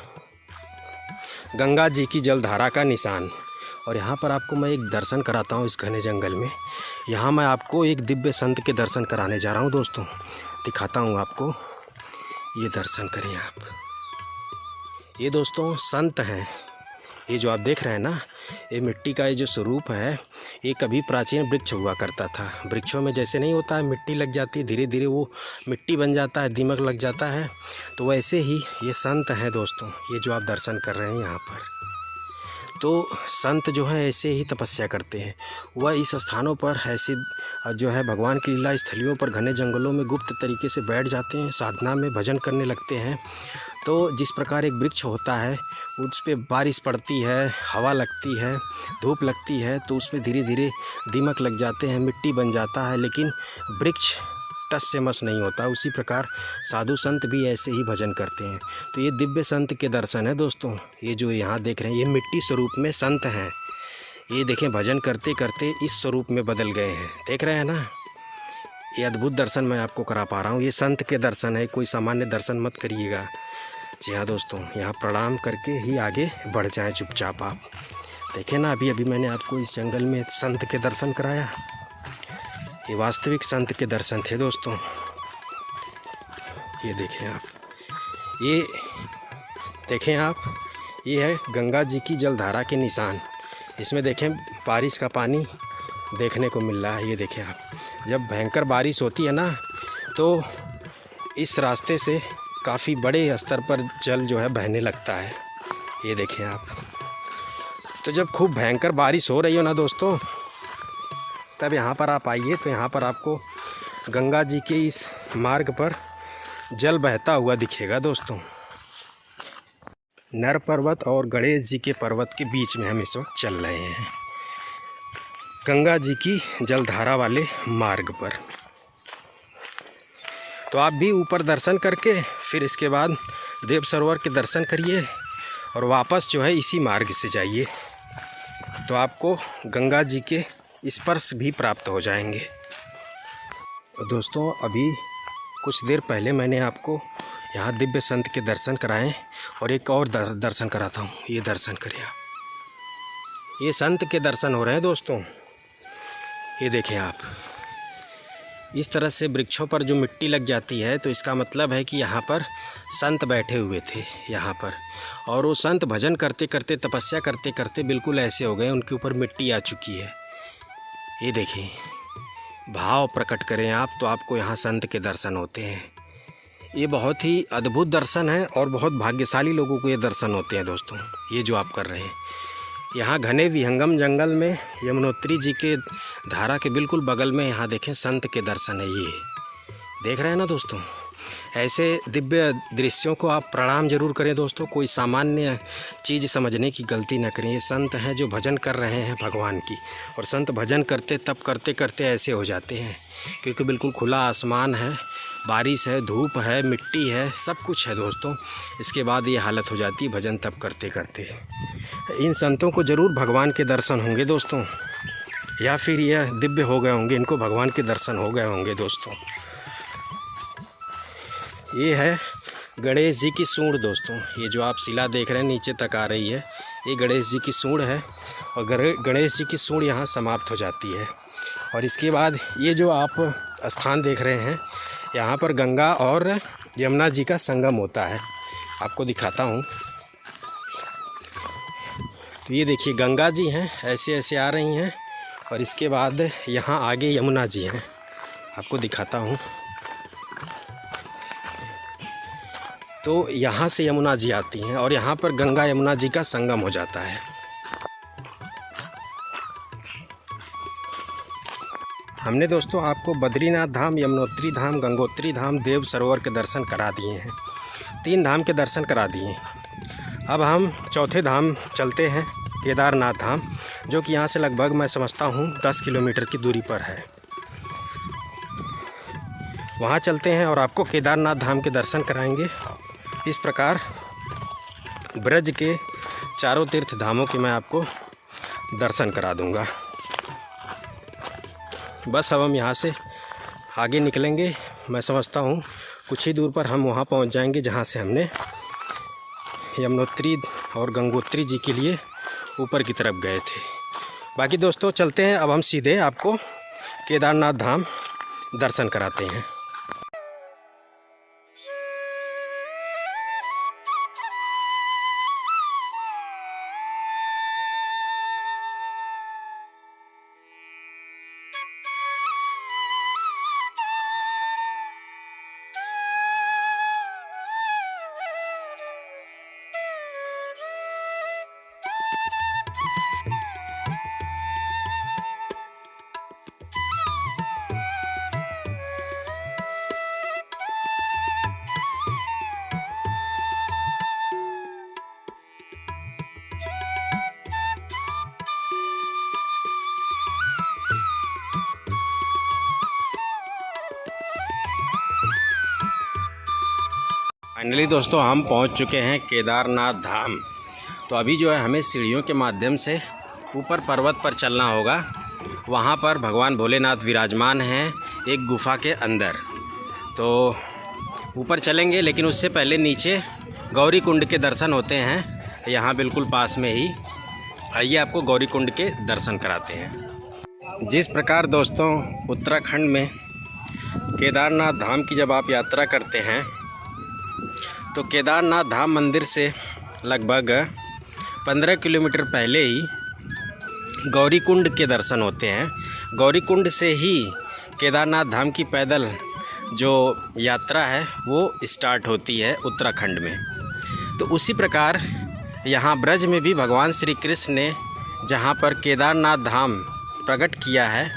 गंगा जी की जलधारा का निशान। और यहाँ पर आपको मैं एक दर्शन कराता हूँ इस घने जंगल में। यहाँ मैं आपको एक दिव्य संत के दर्शन कराने जा रहा हूँ दोस्तों, दिखाता हूँ आपको। ये दर्शन करें आप। ये दोस्तों संत हैं। ये जो आप देख रहे हैं ना, ये मिट्टी का ये जो स्वरूप है, ये कभी प्राचीन वृक्ष हुआ करता था। वृक्षों में जैसे नहीं होता है, मिट्टी लग जाती है, धीरे धीरे वो मिट्टी बन जाता है, दीमक लग जाता है, तो वैसे ही ये संत हैं दोस्तों। ये जो आप दर्शन कर रहे हैं यहाँ पर, तो संत जो है ऐसे ही तपस्या करते हैं। वह इस स्थानों पर ऐसे जो है भगवान की लीला स्थलियों पर घने जंगलों में गुप्त तरीके से बैठ जाते हैं, साधना में भजन करने लगते हैं। तो जिस प्रकार एक वृक्ष होता है, उस पर बारिश पड़ती है, हवा लगती है, धूप लगती है, तो उस पर धीरे धीरे दीमक लग जाते हैं, मिट्टी बन जाता है, लेकिन वृक्ष टस से मस नहीं होता। उसी प्रकार साधु संत भी ऐसे ही भजन करते हैं। तो ये दिव्य संत के दर्शन है दोस्तों। ये जो यहाँ देख रहे हैं, ये मिट्टी स्वरूप में संत हैं। ये देखें, भजन करते करते इस स्वरूप में बदल गए हैं। देख रहे हैं ना, ये अद्भुत दर्शन मैं आपको करा पा रहा हूँ। ये संत के दर्शन है, कोई सामान्य दर्शन मत करिएगा। जी हाँ दोस्तों, यहाँ प्रणाम करके ही आगे बढ़ जाएं चुपचाप आप। देखें ना, अभी अभी मैंने आपको इस जंगल में संत के दर्शन कराया। ये वास्तविक संत के दर्शन थे दोस्तों। ये देखें आप, ये देखें आप, ये है गंगा जी की जलधारा के निशान। इसमें देखें बारिश का पानी देखने को मिल रहा है। ये देखें आप, जब भयंकर बारिश होती है ना, तो इस रास्ते से काफ़ी बड़े स्तर पर जल जो है बहने लगता है। ये देखें आप, तो जब खूब भयंकर बारिश हो रही हो ना दोस्तों, तब यहाँ पर आप आइए, तो यहाँ पर आपको गंगा जी के इस मार्ग पर जल बहता हुआ दिखेगा दोस्तों। नर पर्वत और गणेश जी के पर्वत के बीच में हम इस वक्त चल रहे हैं, गंगा जी की जलधारा वाले मार्ग पर। तो आप भी ऊपर दर्शन करके फिर इसके बाद देव सरोवर के दर्शन करिए और वापस जो है इसी मार्ग से जाइए, तो आपको गंगा जी के स्पर्श भी प्राप्त हो जाएंगे। दोस्तों, अभी कुछ देर पहले मैंने आपको यहाँ दिव्य संत के दर्शन कराएं और एक और दर्शन कराता हूँ। ये दर्शन करिए आप, ये संत के दर्शन हो रहे हैं दोस्तों। ये देखें आप, इस तरह से वृक्षों पर जो मिट्टी लग जाती है, तो इसका मतलब है कि यहाँ पर संत बैठे हुए थे यहाँ पर, और वो संत भजन करते करते, तपस्या करते करते बिल्कुल ऐसे हो गए, उनके ऊपर मिट्टी आ चुकी है। ये देखिए, भाव प्रकट करें आप, तो आपको यहाँ संत के दर्शन होते हैं। ये बहुत ही अद्भुत दर्शन है और बहुत भाग्यशाली लोगों को ये दर्शन होते हैं दोस्तों। ये जो आप कर रहे हैं, यहाँ घने विहंगम जंगल में यमुनोत्री जी के धारा के बिल्कुल बगल में यहाँ देखें संत के दर्शन है। ये देख रहे हैं ना दोस्तों, ऐसे दिव्य दृश्यों को आप प्रणाम जरूर करें दोस्तों। कोई सामान्य चीज़ समझने की गलती न करें। ये संत हैं जो भजन कर रहे हैं भगवान की, और संत भजन करते तब करते करते ऐसे हो जाते हैं, क्योंकि बिल्कुल खुला आसमान है, बारिश है, धूप है, मिट्टी है, सब कुछ है दोस्तों। इसके बाद ये हालत हो जाती है भजन तब करते करते। इन संतों को ज़रूर भगवान के दर्शन होंगे दोस्तों, या फिर यह दिव्य हो गए होंगे, इनको भगवान के दर्शन हो गए होंगे दोस्तों। ये है गणेश जी की सूंड दोस्तों। ये जो आप शिला देख रहे हैं नीचे तक आ रही है, ये गणेश जी की सूंड है, और गणेश जी की सूंड यहाँ समाप्त हो जाती है। और इसके बाद ये जो आप स्थान देख रहे हैं, यहाँ पर गंगा और यमुना जी का संगम होता है। आपको दिखाता हूँ। तो ये देखिए गंगा जी हैं, ऐसे ऐसे आ रही हैं, और इसके बाद यहाँ आगे यमुना जी हैं। आपको दिखाता हूँ। तो यहाँ से यमुना जी आती हैं और यहाँ पर गंगा यमुना जी का संगम हो जाता है। हमने दोस्तों आपको बद्रीनाथ धाम, यमुनोत्री धाम, गंगोत्री धाम, देव सरोवर के दर्शन करा दिए हैं। 3 धाम के दर्शन करा दिए। अब हम चौथे धाम चलते हैं, केदारनाथ धाम, जो कि यहाँ से लगभग मैं समझता हूँ 10 किलोमीटर की दूरी पर है। वहाँ चलते हैं और आपको केदारनाथ धाम के दर्शन कराएंगे। इस प्रकार ब्रज के चारों तीर्थ धामों के मैं आपको दर्शन करा दूंगा। बस अब हम यहाँ से आगे निकलेंगे। मैं समझता हूँ कुछ ही दूर पर हम वहाँ पहुँच जाएंगे जहाँ से हमने यमुनोत्री और गंगोत्री जी के लिए ऊपर की तरफ गए थे। बाकी दोस्तों चलते हैं, अब हम सीधे आपको केदारनाथ धाम दर्शन कराते हैं। फाइनली दोस्तों हम पहुंच चुके हैं केदारनाथ धाम। तो अभी जो है हमें सीढ़ियों के माध्यम से ऊपर पर्वत पर चलना होगा। वहां पर भगवान भोलेनाथ विराजमान हैं एक गुफा के अंदर। तो ऊपर चलेंगे, लेकिन उससे पहले नीचे गौरी कुंड के दर्शन होते हैं यहाँ बिल्कुल पास में ही। आइए आपको गौरी कुंड के दर्शन कराते हैं। जिस प्रकार दोस्तों उत्तराखंड में केदारनाथ धाम की जब आप यात्रा करते हैं तो केदारनाथ धाम मंदिर से लगभग 15 किलोमीटर पहले ही गौरी कुंड के दर्शन होते हैं। गौरी कुंड से ही केदारनाथ धाम की पैदल जो यात्रा है वो स्टार्ट होती है उत्तराखंड में। तो उसी प्रकार यहाँ ब्रज में भी भगवान श्री कृष्ण ने जहाँ पर केदारनाथ धाम प्रकट किया है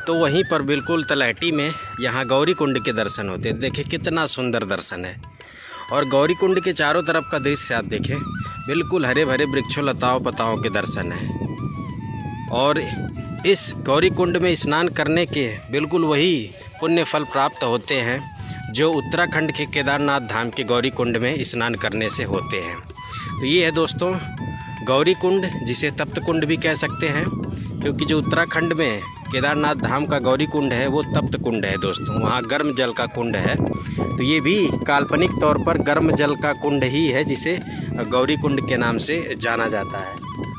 तो वहीं पर बिल्कुल तलहटी में यहाँ गौरी कुंड के दर्शन होते हैं। देखिए कितना सुंदर दर्शन है। और गौरी कुंड के चारों तरफ का दृश्य आप देखें, बिल्कुल हरे भरे वृक्षों लताओं पताओं के दर्शन है। और इस गौरी कुंड में स्नान करने के बिल्कुल वही पुण्य फल प्राप्त होते हैं जो उत्तराखंड के केदारनाथ धाम के गौरी कुंड में स्नान करने से होते हैं। तो ये है दोस्तों गौरी कुंड, जिसे तप्त कुंड भी कह सकते हैं, क्योंकि जो उत्तराखंड में केदारनाथ धाम का गौरी कुंड है वो तप्त कुंड है दोस्तों। वहाँ गर्म जल का कुंड है। तो ये भी काल्पनिक तौर पर गर्म जल का कुंड ही है जिसे गौरी कुंड के नाम से जाना जाता है।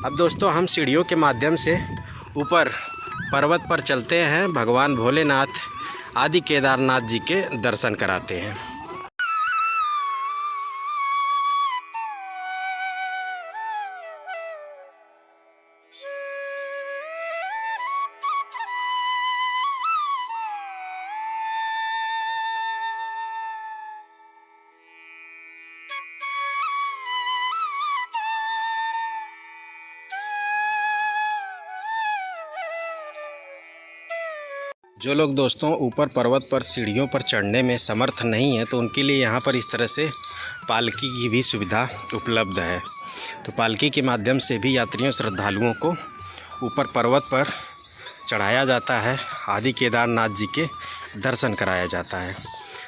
अब दोस्तों हम सीढ़ियों के माध्यम से ऊपर पर्वत पर चलते हैं। भगवान भोलेनाथ आदि केदारनाथ जी के दर्शन कराते हैं। जो लोग दोस्तों ऊपर पर्वत पर सीढ़ियों पर चढ़ने में समर्थ नहीं है तो उनके लिए यहाँ पर इस तरह से पालकी की भी सुविधा उपलब्ध है। तो पालकी के माध्यम से भी यात्रियों श्रद्धालुओं को ऊपर पर्वत पर चढ़ाया जाता है, आदि केदारनाथ जी के दर्शन कराया जाता है।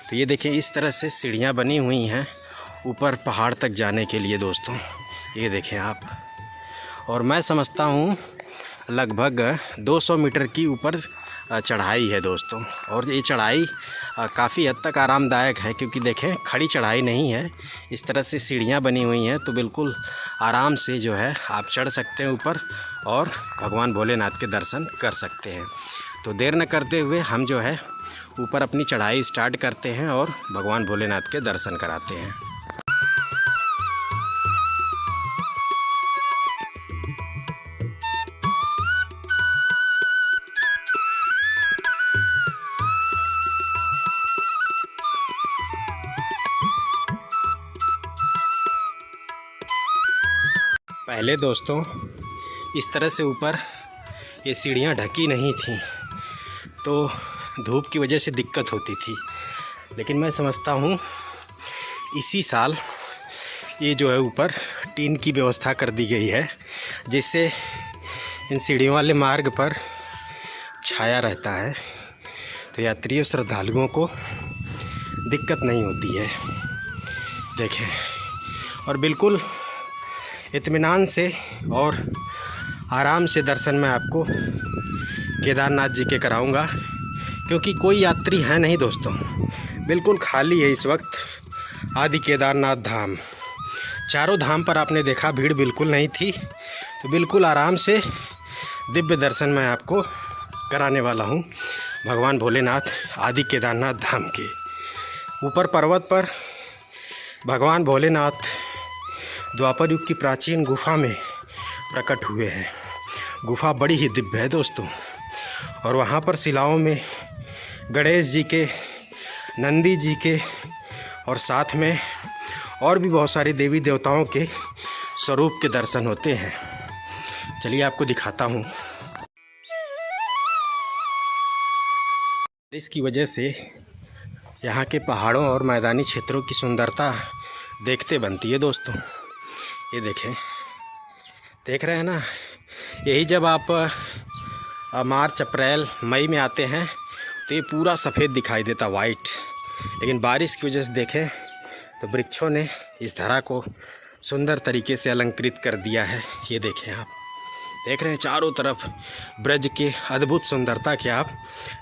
तो ये देखिए इस तरह से सीढ़ियाँ बनी हुई हैं ऊपर पहाड़ तक जाने के लिए दोस्तों, ये देखें आप। और मैं समझता हूँ लगभग 200 मीटर की ऊपर चढ़ाई है दोस्तों। और ये चढ़ाई काफ़ी हद तक आरामदायक है, क्योंकि देखें खड़ी चढ़ाई नहीं है, इस तरह से सीढ़ियाँ बनी हुई हैं। तो बिल्कुल आराम से जो है आप चढ़ सकते हैं ऊपर और भगवान भोलेनाथ के दर्शन कर सकते हैं। तो देर न करते हुए हम जो है ऊपर अपनी चढ़ाई स्टार्ट करते हैं और भगवान भोलेनाथ के दर्शन कराते हैं। पहले दोस्तों इस तरह से ऊपर ये सीढ़ियाँ ढकी नहीं थीं तो धूप की वजह से दिक्कत होती थी। लेकिन मैं समझता हूँ इसी साल ये जो है ऊपर टीन की व्यवस्था कर दी गई है, जिससे इन सीढ़ियों वाले मार्ग पर छाया रहता है, तो यात्रियों श्रद्धालुओं को दिक्कत नहीं होती है। देखें, और बिल्कुल इत्मीनान से और आराम से दर्शन मैं आपको केदारनाथ जी के कराऊंगा, क्योंकि कोई यात्री है नहीं दोस्तों, बिल्कुल खाली है इस वक्त आदि केदारनाथ धाम। चारों धाम पर आपने देखा भीड़ बिल्कुल नहीं थी। तो बिल्कुल आराम से दिव्य दर्शन मैं आपको कराने वाला हूँ भगवान भोलेनाथ आदि केदारनाथ धाम के। ऊपर पर्वत पर भगवान भोलेनाथ द्वापर युग की प्राचीन गुफा में प्रकट हुए हैं। गुफा बड़ी ही दिव्य है दोस्तों, और वहाँ पर शिलाओं में गणेश जी के, नंदी जी के और साथ में और भी बहुत सारे देवी देवताओं के स्वरूप के दर्शन होते हैं। चलिए आपको दिखाता हूँ। इसकी वजह से यहाँ के पहाड़ों और मैदानी क्षेत्रों की सुंदरता देखते बनती है दोस्तों। ये देखें, देख रहे हैं ना, यही जब आप मार्च अप्रैल मई में आते हैं तो ये पूरा सफ़ेद दिखाई देता, वाइट। लेकिन बारिश की वजह से देखें तो वृक्षों ने इस धरा को सुंदर तरीके से अलंकृत कर दिया है। ये देखें, आप देख रहे हैं चारों तरफ ब्रज के अद्भुत सुंदरता के आप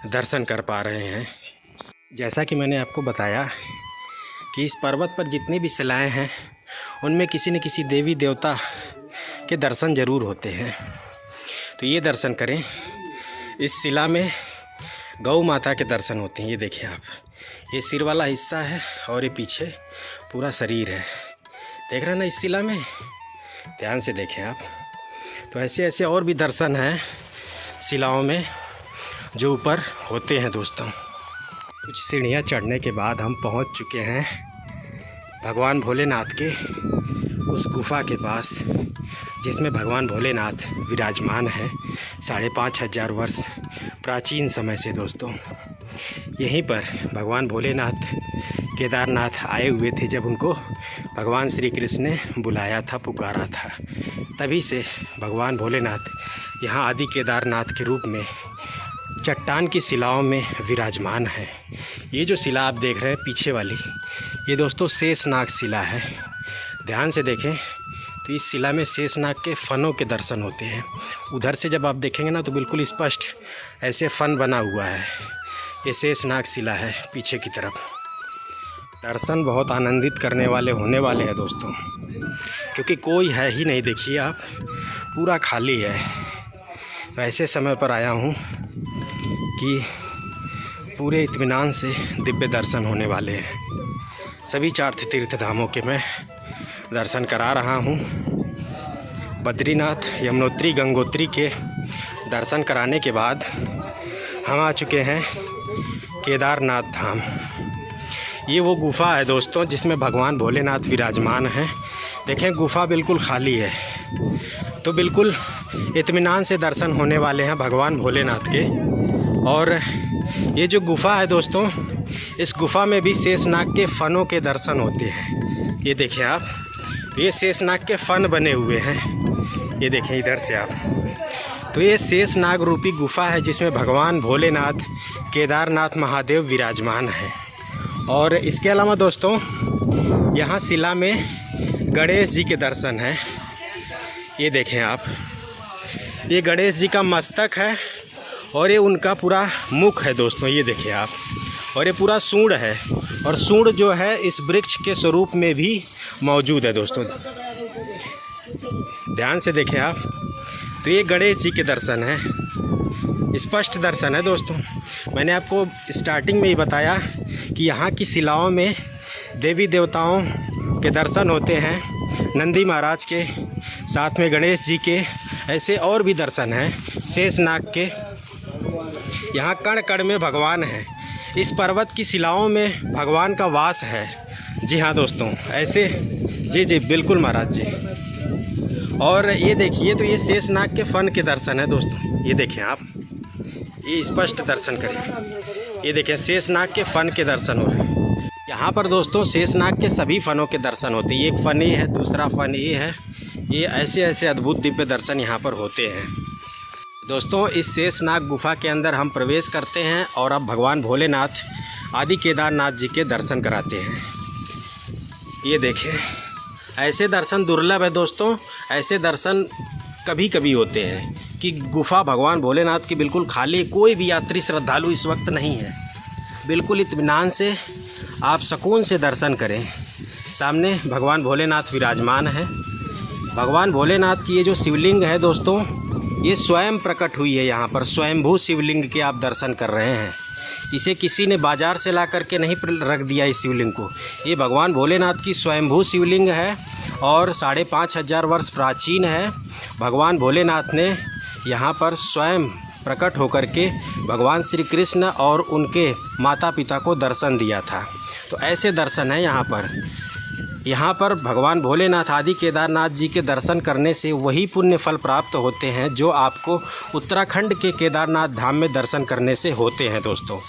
दर्शन कर पा रहे हैं। जैसा कि मैंने आपको बताया कि इस पर्वत पर जितनी भी शिलाएँ हैं उनमें किसी न किसी देवी देवता के दर्शन ज़रूर होते हैं। तो ये दर्शन करें, इस शिला में गौ माता के दर्शन होते हैं। ये देखिए आप, ये सिर वाला हिस्सा है और ये पीछे पूरा शरीर है। देख रहे हैं ना इस शिला में, ध्यान से देखें आप। तो ऐसे ऐसे और भी दर्शन हैं शिलाओं में जो ऊपर होते हैं दोस्तों। कुछ सीढ़ियाँ चढ़ने के बाद हम पहुंच चुके हैं भगवान भोलेनाथ के उस गुफा के पास जिसमें भगवान भोलेनाथ विराजमान है 5,500 वर्ष प्राचीन समय से दोस्तों। यहीं पर भगवान भोलेनाथ केदारनाथ आए हुए थे जब उनको भगवान श्री कृष्ण ने बुलाया था, पुकारा था। तभी से भगवान भोलेनाथ यहाँ आदि केदारनाथ के रूप में चट्टान की शिलाओं में विराजमान है। ये जो शिला आप देख रहे हैं पीछे वाली, ये दोस्तों शेषनाग शिला है। ध्यान से देखें तो इस शिला में शेषनाग के फनों के दर्शन होते हैं। उधर से जब आप देखेंगे ना तो बिल्कुल स्पष्ट ऐसे फन बना हुआ है। ये शेषनाग शिला है पीछे की तरफ। दर्शन बहुत आनंदित करने वाले होने वाले हैं दोस्तों, क्योंकि कोई है ही नहीं। देखिए आप, पूरा खाली है। तो ऐसे समय पर आया हूँ कि पूरे इत्मीनान से दिव्य दर्शन होने वाले हैं। सभी 4 तीर्थ धामों के मैं दर्शन करा रहा हूँ। बद्रीनाथ, यमुनोत्री, गंगोत्री के दर्शन कराने के बाद हम आ चुके हैं केदारनाथ धाम। ये वो गुफ़ा है दोस्तों जिसमें भगवान भोलेनाथ विराजमान हैं। देखें गुफ़ा बिल्कुल खाली है, तो बिल्कुल इत्मीनान से दर्शन होने वाले हैं भगवान भोलेनाथ के। और ये जो गुफ़ा है दोस्तों, इस गुफ़ा में भी शेषनाग के फनों के दर्शन होते हैं। ये देखें आप, ये शेषनाग के फन बने हुए हैं। ये देखें इधर से आप, तो ये शेषनाग रूपी गुफ़ा है जिसमें भगवान भोलेनाथ केदारनाथ महादेव विराजमान हैं। और इसके अलावा दोस्तों यहाँ शिला में गणेश जी के दर्शन हैं। ये देखें आप, ये गणेश जी का मस्तक है और ये उनका पूरा मुख है दोस्तों। ये देखिए आप, और ये पूरा सूंड है, और सूंड जो है इस वृक्ष के स्वरूप में भी मौजूद है दोस्तों। ध्यान से देखें आप, तो ये गणेश जी के दर्शन हैं, स्पष्ट दर्शन है दोस्तों। मैंने आपको स्टार्टिंग में ही बताया कि यहाँ की शिलाओं में देवी देवताओं के दर्शन होते हैं, नंदी महाराज के, साथ में गणेश जी के, ऐसे और भी दर्शन हैं शेषनाग के। यहाँ कण कण में भगवान हैं। इस पर्वत की शिलाओं में भगवान का वास है। जी हाँ दोस्तों, ऐसे जी बिल्कुल महाराज जी। और ये देखिए, तो ये शेषनाग के फन के दर्शन है दोस्तों। ये देखें आप, ये स्पष्ट दर्शन करिए। ये देखें शेषनाग के फन के दर्शन हो रहे हैं यहाँ पर दोस्तों। शेषनाग के सभी फनों के दर्शन होते हैं। एक फन ये है, दूसरा फन ये है। ये ऐसे ऐसे अद्भुत दिव्य दर्शन यहाँ पर होते हैं दोस्तों। इस शेषनाग गुफा के अंदर हम प्रवेश करते हैं और अब भगवान भोलेनाथ आदि केदारनाथ जी के दर्शन कराते हैं। ये देखें, ऐसे दर्शन दुर्लभ है दोस्तों। ऐसे दर्शन कभी कभी होते हैं कि गुफा भगवान भोलेनाथ की बिल्कुल खाली, कोई भी यात्री श्रद्धालु इस वक्त नहीं है। बिल्कुल इत्मीनान से आप सुकून से दर्शन करें। सामने भगवान भोलेनाथ विराजमान है। भगवान भोलेनाथ की ये जो शिवलिंग है दोस्तों, ये स्वयं प्रकट हुई है यहाँ पर। स्वयंभू शिवलिंग के आप दर्शन कर रहे हैं। इसे किसी ने बाज़ार से ला करके नहीं रख दिया इस शिवलिंग को। ये भगवान भोलेनाथ की स्वयंभू शिवलिंग है और 5,500 वर्ष प्राचीन है। भगवान भोलेनाथ ने यहाँ पर स्वयं प्रकट होकर के भगवान श्री कृष्ण और उनके माता पिता को दर्शन दिया था। तो ऐसे दर्शन है यहाँ पर। यहाँ पर भगवान भोलेनाथ आदि केदारनाथ जी के दर्शन करने से वही पुण्य फल प्राप्त होते हैं जो आपको उत्तराखंड के केदारनाथ धाम में दर्शन करने से होते हैं दोस्तों।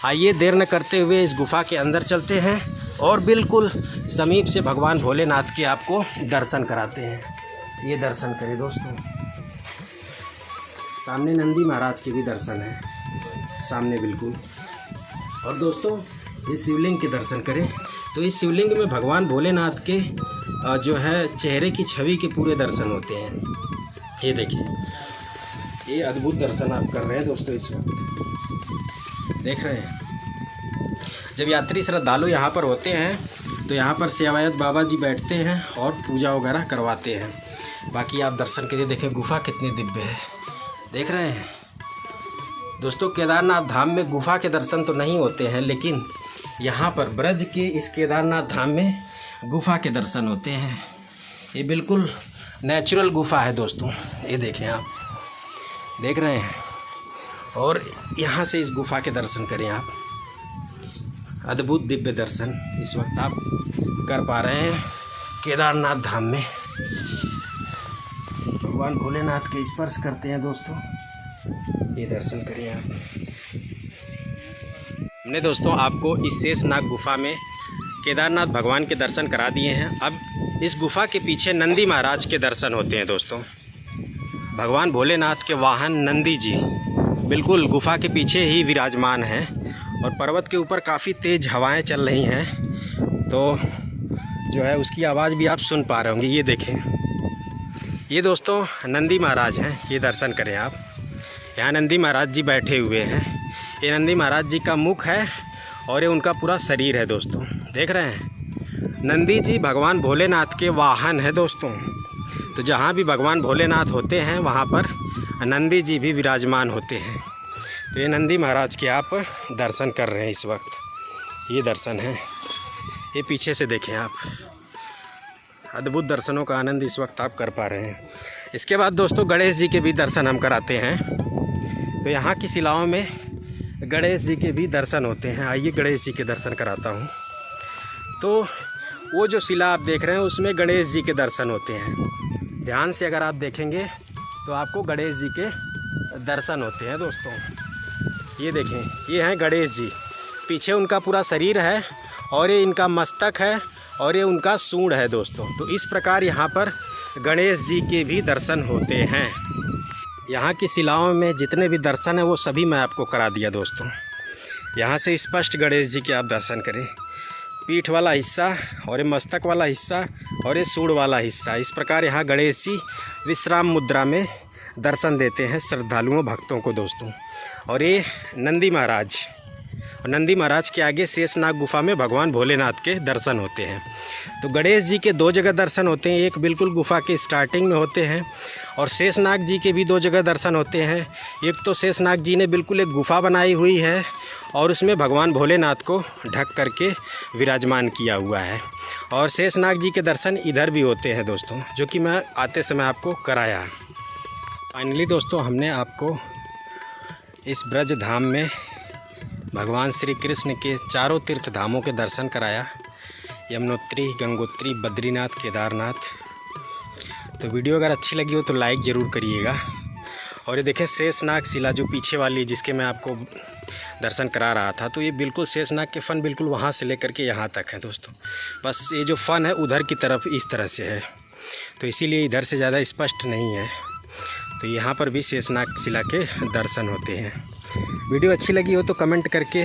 आइए देर न करते हुए इस गुफा के अंदर चलते हैं और बिल्कुल समीप से भगवान भोलेनाथ के आपको दर्शन कराते हैं। ये दर्शन करें दोस्तों। सामने नंदी महाराज के भी दर्शन है, सामने बिल्कुल। और दोस्तों ये शिवलिंग के दर्शन करें। तो इस शिवलिंग में भगवान भोलेनाथ के जो है चेहरे की छवि के पूरे दर्शन होते हैं। ये देखिए, ये अद्भुत दर्शन आप कर रहे हैं दोस्तों इस वक्त देख रहे हैं। जब यात्री श्रद्धालु यहाँ पर होते हैं तो यहाँ पर सेवायत बाबा जी बैठते हैं और पूजा वगैरह करवाते हैं। बाकी आप दर्शन करिए, देखें गुफा कितनी दिव्य है, देख रहे हैं दोस्तों। केदारनाथ धाम में गुफा के दर्शन तो नहीं होते हैं, लेकिन यहाँ पर ब्रज के इस केदारनाथ धाम में गुफा के दर्शन होते हैं। ये बिल्कुल नेचुरल गुफा है दोस्तों, ये देखें आप देख रहे हैं। और यहाँ से इस गुफा के दर्शन करें आप, अद्भुत दिव्य दर्शन इस वक्त आप कर पा रहे हैं केदारनाथ धाम में। भगवान भोलेनाथ के स्पर्श करते हैं दोस्तों, ये दर्शन करिए आप। हमने दोस्तों आपको इस शेषनाग गुफा में केदारनाथ भगवान के दर्शन करा दिए हैं। अब इस गुफा के पीछे नंदी महाराज के दर्शन होते हैं दोस्तों। भगवान भोलेनाथ के वाहन नंदी जी बिल्कुल गुफा के पीछे ही विराजमान हैं और पर्वत के ऊपर काफ़ी तेज़ हवाएं चल रही हैं, तो जो है उसकी आवाज़ भी आप सुन पा रहे होंगे। ये देखें, ये दोस्तों नंदी महाराज हैं, ये दर्शन करें आप। यहाँ नंदी महाराज जी बैठे हुए हैं। ये नंदी महाराज जी का मुख है और ये उनका पूरा शरीर है दोस्तों, देख रहे हैं। नंदी जी भगवान भोलेनाथ के वाहन है दोस्तों। तो जहाँ भी भगवान भोलेनाथ होते हैं वहाँ पर नंदी जी भी विराजमान होते हैं। तो ये नंदी महाराज के आप दर्शन कर रहे हैं इस वक्त, ये दर्शन है। ये पीछे से देखें आप, अद्भुत दर्शनों का आनंद इस वक्त आप कर पा रहे हैं। इसके बाद दोस्तों गणेश जी के भी दर्शन हम कराते हैं। तो यहाँ की शिलाओं में गणेश जी के भी दर्शन होते हैं। आइए गणेश जी के दर्शन कराता हूँ। तो वो जो शिला आप देख रहे हैं उसमें गणेश जी के दर्शन होते हैं। ध्यान से अगर आप देखेंगे तो आपको गणेश जी के दर्शन होते हैं दोस्तों। ये देखें, ये हैं गणेश जी, पीछे उनका पूरा शरीर है और ये इनका मस्तक है और ये उनका सूंड है दोस्तों। तो इस प्रकार यहाँ पर गणेश जी के भी दर्शन होते हैं। यहाँ की शिलाओं में जितने भी दर्शन हैं वो सभी मैं आपको करा दिया दोस्तों। यहाँ से स्पष्ट गणेश जी के आप दर्शन करें, पीठ वाला हिस्सा और ये मस्तक वाला हिस्सा और ये सूंड वाला हिस्सा। इस प्रकार यहाँ गणेश जी विश्राम मुद्रा में दर्शन देते हैं श्रद्धालुओं भक्तों को दोस्तों। और ये नंदी महाराज, और नंदी महाराज के आगे शेषनाग गुफा में भगवान भोलेनाथ के दर्शन होते हैं। तो गणेश जी के दो जगह दर्शन होते हैं, एक बिल्कुल गुफा के स्टार्टिंग में होते हैं और शेषनाग जी के भी दो जगह दर्शन होते हैं। एक तो शेषनाग जी ने बिल्कुल एक गुफा बनाई हुई है और उसमें भगवान भोलेनाथ को ढक करके विराजमान किया हुआ है। और शेषनाग जी के दर्शन इधर भी होते हैं दोस्तों, जो कि मैं आते समय आपको कराया। फाइनली दोस्तों हमने आपको इस ब्रज धाम में भगवान श्री कृष्ण के चारों तीर्थ धामों के दर्शन कराया, यमुनोत्री, गंगोत्री, बद्रीनाथ, केदारनाथ। तो वीडियो अगर अच्छी लगी हो तो लाइक ज़रूर करिएगा। और ये देखें शेषनाग शिला जो पीछे वाली जिसके मैं आपको दर्शन करा रहा था, तो ये बिल्कुल शेषनाग के फन बिल्कुल वहाँ से लेकर के यहाँ तक है दोस्तों। बस ये जो फन है उधर की तरफ इस तरह से है, तो इसीलिए इधर से ज़्यादा स्पष्ट नहीं है। तो यहाँ पर भी शेषनाग शिला के दर्शन होते हैं। वीडियो अच्छी लगी हो तो कमेंट करके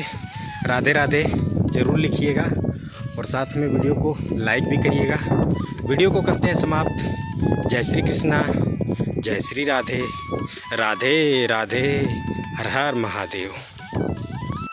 राधे राधे ज़रूर लिखिएगा और साथ में वीडियो को लाइक भी करिएगा। वीडियो को करते हैं समाप्त। जय श्री कृष्णा, जय श्री राधे, राधे राधे, हर हर महादेव।